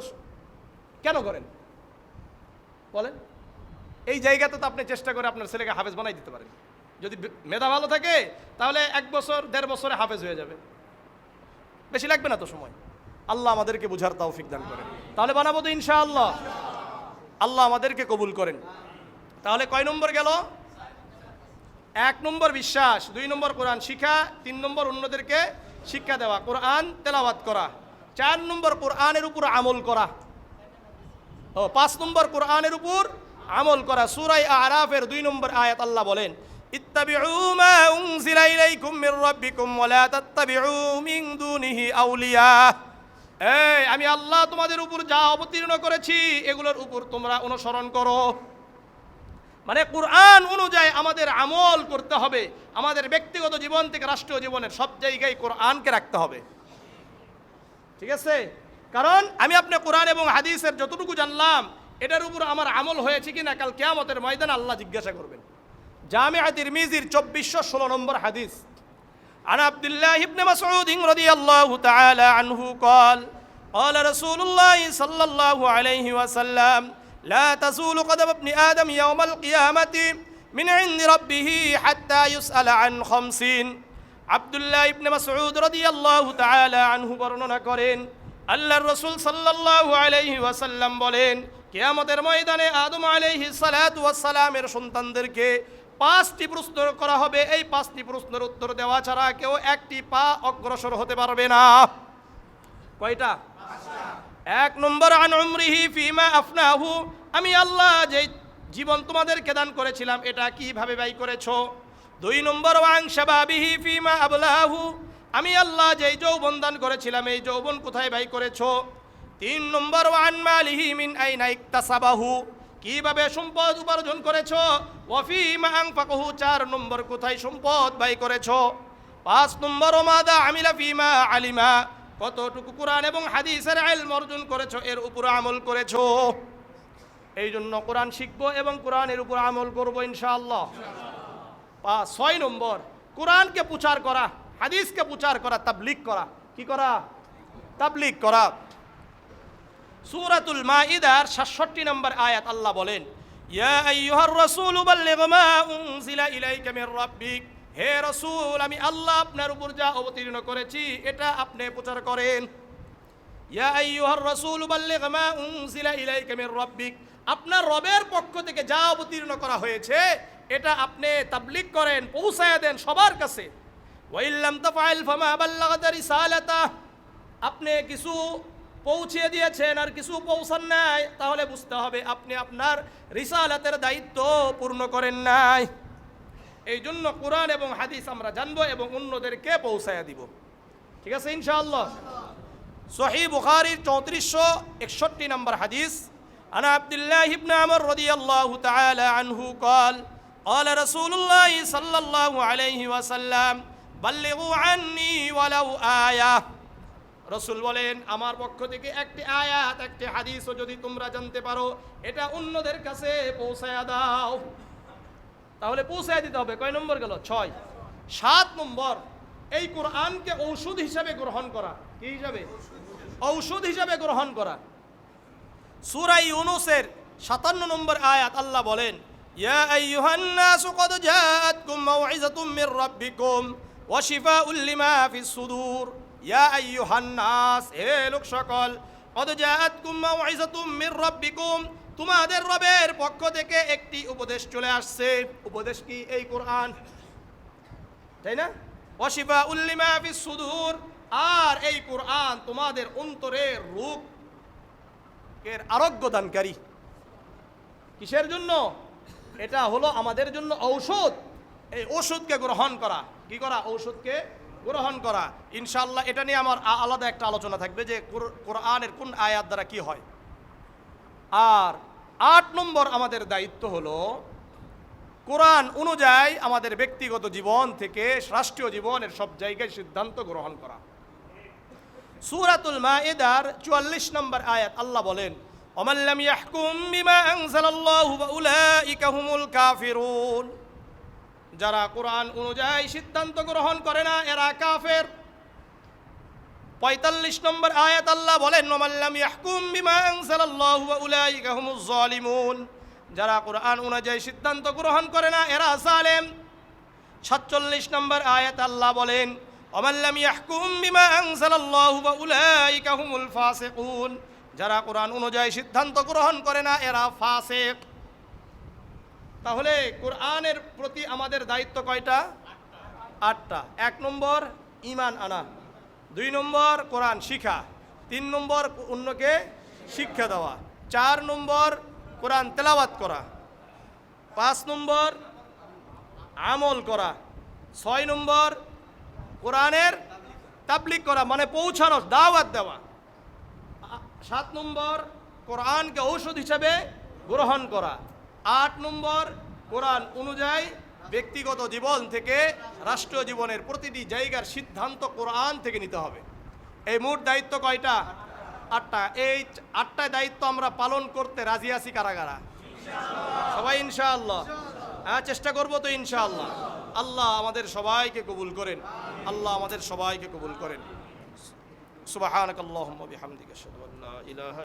কেন করেন বলেন? এই জায়গাতে তো আপনি চেষ্টা করে আপনার ছেলেকে হাফেজ বানাই দিতে পারেন। যদি মেধা ভালো থাকে তাহলে 1 বছর 1.5 বছরে হাফেজ হয়ে যাবে, বেশি লাগবে না তো সময়। আল্লাহ আমাদেরকে বুঝার তৌফিক দান করেন। তাহলে বানাবো তো ইনশাআল্লাহ, আল্লাহ আমাদেরকে কবুল করেন। তাহলে কয় নম্বর গেল? 1 নম্বর বিশ্বাস, 2 নম্বর কোরআন শিক্ষা, 3 নম্বর অন্যদেরকে শিক্ষা দেওয়া, কোরআন তেলাওয়াত করা, 4 নম্বর কোরআনের উপর আমল করা, 5 নম্বর কোরআনের উপর আমল করা। সূরা আরাফের 2 নম্বর আয়াত আল্লাহ বলেন, ইত্তাবিউ মা উনজিলা ইলাইকুম মির রাব্বিকুম ওয়া লা তাত্তাবিউ মিন দুনিহি আউলিয়া। এই আমি আল্লাহ তোমাদের উপর যা অবতীর্ণ করেছি এগুলোর উপর তোমরা অনুসরণ করো। মানে কোরআন অনুযায়ী আমাদের আমল করতে হবে, আমাদের ব্যক্তিগত জীবন থেকে রাষ্ট্রীয় জীবনের সব জায়গায় কোরআনকে রাখতে হবে। ঠিক আছে? কারণ আমি আপনি কোরআন এবং হাদিসের যতটুকু জানলাম এটার উপর আমার আমল হয়েছে কিনা কাল কিয়ামতের ময়দানে আল্লাহ জিজ্ঞাসা করবেন। জামিআ তিরমিজির 2416 নম্বর হাদিস, عن عبد الله بن مسعود رضي الله تعالى عنه قال قال رسول الله صلى الله عليه وسلم لا تزول قدم ابن آدم يوم القيامة من عند ربه حتى يسأل عن 50। আব্দুল্লাহ ইবনে মাসউদ রাদিয়াল্লাহু তাআলা আনহু বর্ণনা করেন, আল্লাহর রাসূল সাল্লাল্লাহু আলাইহি ওয়াসাল্লাম বলেন, কিয়ামতের ময়দানে আদম আলাইহিস সালাতু ওয়াস সালামের সন্তানদেরকে 5টি প্রশ্ন করা হবে। এই 5টি প্রশ্নের উত্তর দেওয়া ছাড়া কেউ একটি পা অগ্রসর হতে পারবে না। কয়টা? 1 নম্বর, আন উমরিহি ফিমা আফনাহু, আমি আল্লাহ যে জীবন তোমাদেরকে দান করেছিলাম এটা কিভাবে ব্যয় করেছো। 2 নম্বর, ওয়াং শাবাবিহি ফিমা আবলাহু, আমি আল্লাহ যেই যৌবন দান করেছিলাম এই যৌবন কোথায় ব্যয় করেছো। 3 নম্বর, ওয়ান মালিহি মিন আইনা ইকতাসাবাহু, কিভাবে সম্পদ উপার্জন করেছো। ওয়া ফিমা আনফাকাহু, 4 নম্বর, কোথায় সম্পদ ব্যয় করেছো। 5 নম্বর, ওমাদা আমিলা ফিমা আলিমা, কতটুকু কোরআন এবং হাদিসের ইলম অর্জন করেছো, এর উপর আমল করেছো। এই জন্য কোরআন শিখবো এবং কোরআনের উপর আমল করবো ইনশাআল্লাহ। 6 নম্বর, কোরআনকে প্রচার করা, হাদিসকে প্রচার করা, তাবলীগ করা। কি করা? তাবলীগ করা। সূরাতুল মাইদার 66 নম্বর আয়াত আল্লাহ বলেন, ইয়া আইয়ুহার রাসূল বাল্লিগ মা উনজিলা ইলাইকা মির রাব্বিক, হে রাসূল আমি আল্লাহ আপনার উপর যা অবতীর্ণ করেছি এটা আপনি প্রচার করেন। ইয়া আইয়ুহার রাসূল বাল্লিগ মা উনজিলা ইলাইকা মির রাব্বিক, আপনার রবের পক্ষ থেকে যা অবতীর্ণ করা হয়েছে এটা আপনি তাবলীগ করেন, পৌঁছায়া দেন সবার কাছে। ওয়া ইল্লাম তাফআল ফামা বাল্লাগতা রিসালাতা, আপনি কিছু পৌঁছে দিয়েছেন আর কিছু পৌঁছান নাই, তাহলে বুঝতে হবে আপনি আপনার রিসালাতের দায়িত্ব পূর্ণ করেন নাই। এই জন্য কোরআন এবং হাদিস আমরা জানবো এবং অন্যদেরকে পৌঁছায়া দিব। ঠিক আছে ইনশাআল্লাহ। সহিহ বুখারীর 3461 নম্বর হাদিস, আন আব্দুল্লাহ ইবনে আমর রাদিয়াল্লাহু তাআলা আনহু قال قال رسول الله صلى الله عليه وسلم بلغوا عني ولو آية, রাসূল বলেন আমার পক্ষ থেকে একটি আয়াত একটি হাদিসও যদি তোমরা জানতে পারো এটা অন্যদের কাছে পৌঁছায়া দাও। তাহলে পৌঁছায় দিতে হবে। কয় নম্বর গেল? 6। 7 নম্বর, এই কোরআনকে ঔষধ হিসাবে গ্রহণ করা। কি হিসাবে? ঔষধ হিসাবে গ্রহণ করা। সূরা ইউনূসের 57 নম্বর আয়াত আল্লাহ বলেন, ইয়া আইয়ুহান নাসু ক্বাদ জাআতকুম মাউইযাতুম মির রাব্বিকুম ওয়া শিফাউল লিমা ফিস সুদূর, ইয়া আইয়ুহান নাস, হে লোক সকল, ক্বাদ জাআতকুম মাউইযাতুম মির রাব্বিকুম, তোমাদের রবের পক্ষ থেকে একটি উপদেশ চলে আসছে। উপদেশ কি? এই কোরআন, তাই না? ওয়া শিফাউল লিমা ফিস সুদূর, আর এই কোরআন তোমাদের অন্তরের রোগের আরোগ্য দানকারী। কিসের জন্য? এটা হলো আমাদের জন্য ঔষধ। এই ওষুধকে গ্রহণ করা। কি করা? ঔষধকে গ্রহণ করা। ইনশাআল্লাহ এটা নিয়ে আমার আলাদা একটা আলোচনা থাকবে যে কোরআনের কোন আয়াত দ্বারা কি হয়। আর 8 নম্বর আমাদের দায়িত্ব হলো কোরআন অনুযায়ী আমাদের ব্যক্তিগত জীবন থেকে রাষ্ট্রীয় জীবনের সব জায়গায় সিদ্ধান্ত গ্রহণ করা। সূরাতুল মাইদার 44 নম্বর আয়াত আল্লাহ বলেন, ওমান লাম ইয়াহকুম বিমা আনজালাল্লাহু ফাউলাইকা হুমুল কাফিরুন, যারা কোরআন অনুযায়ী সিদ্ধান্ত গ্রহণ করে না এরা কাফের। 45 নম্বর আয়াত আল্লাহ বলেন, ওমান লাম ইয়াহকুম বিমা আনজালাল্লাহু ফাউলাইকা হুমুজ জালিমুন, যারা কোরআন অনুযায়ী সিদ্ধান্ত গ্রহণ করে না এরা জালেম। 46 নম্বর আয়াত আল্লাহ বলেন, ওমান লাম ইয়াহকুম বিমা আনজালাল্লাহু ফাউলাইকা হুমুল ফাসিকুন, যারা কোরআন অনুযায়ী সিদ্ধান্ত গ্রহণ করে না এরা ফাসিক। তাহলে কোরআনের প্রতি আমাদের দায়িত্ব কয়টা? 8টা। 1 নম্বর ঈমান আনা, 2 নম্বর কোরআন শিখা, 3 নম্বর অন্যকে শিক্ষা দেওয়া, 4 নম্বর কোরআন তেলাওয়াত করা, 5 নম্বর আমল করা, 6 নম্বর কোরআনের তাবলীগ করা মানে পৌঁছানো, দাওয়াত দেওয়া, 7 নম্বর কোরআনকে ঔষধ হিসাবে গ্রহণ করা, 8 নম্বর কোরআন অনুযায়ী ব্যক্তিগত জীবন থেকে রাষ্ট্রীয় জীবনের প্রতিটি জায়গার সিদ্ধান্ত কোরআন থেকে নিতে হবে। এই মোট দায়িত্ব কয়টা? 8টা। এই 8টায় দায়িত্ব আমরা পালন করতে রাজি আছি কারা কারা? সবাই ইনশাআল্লাহ। হ্যাঁ, চেষ্টা করবো তো ইনশাআল্লাহ। আল্লাহ আমাদের সবাইকে কবুল করেন, আল্লাহ আমাদের সবাইকে কবুল করেন। সুবহানাকাল্লাহুম্মা বিহামদিকা আশহাদু আল্লা ইলাহা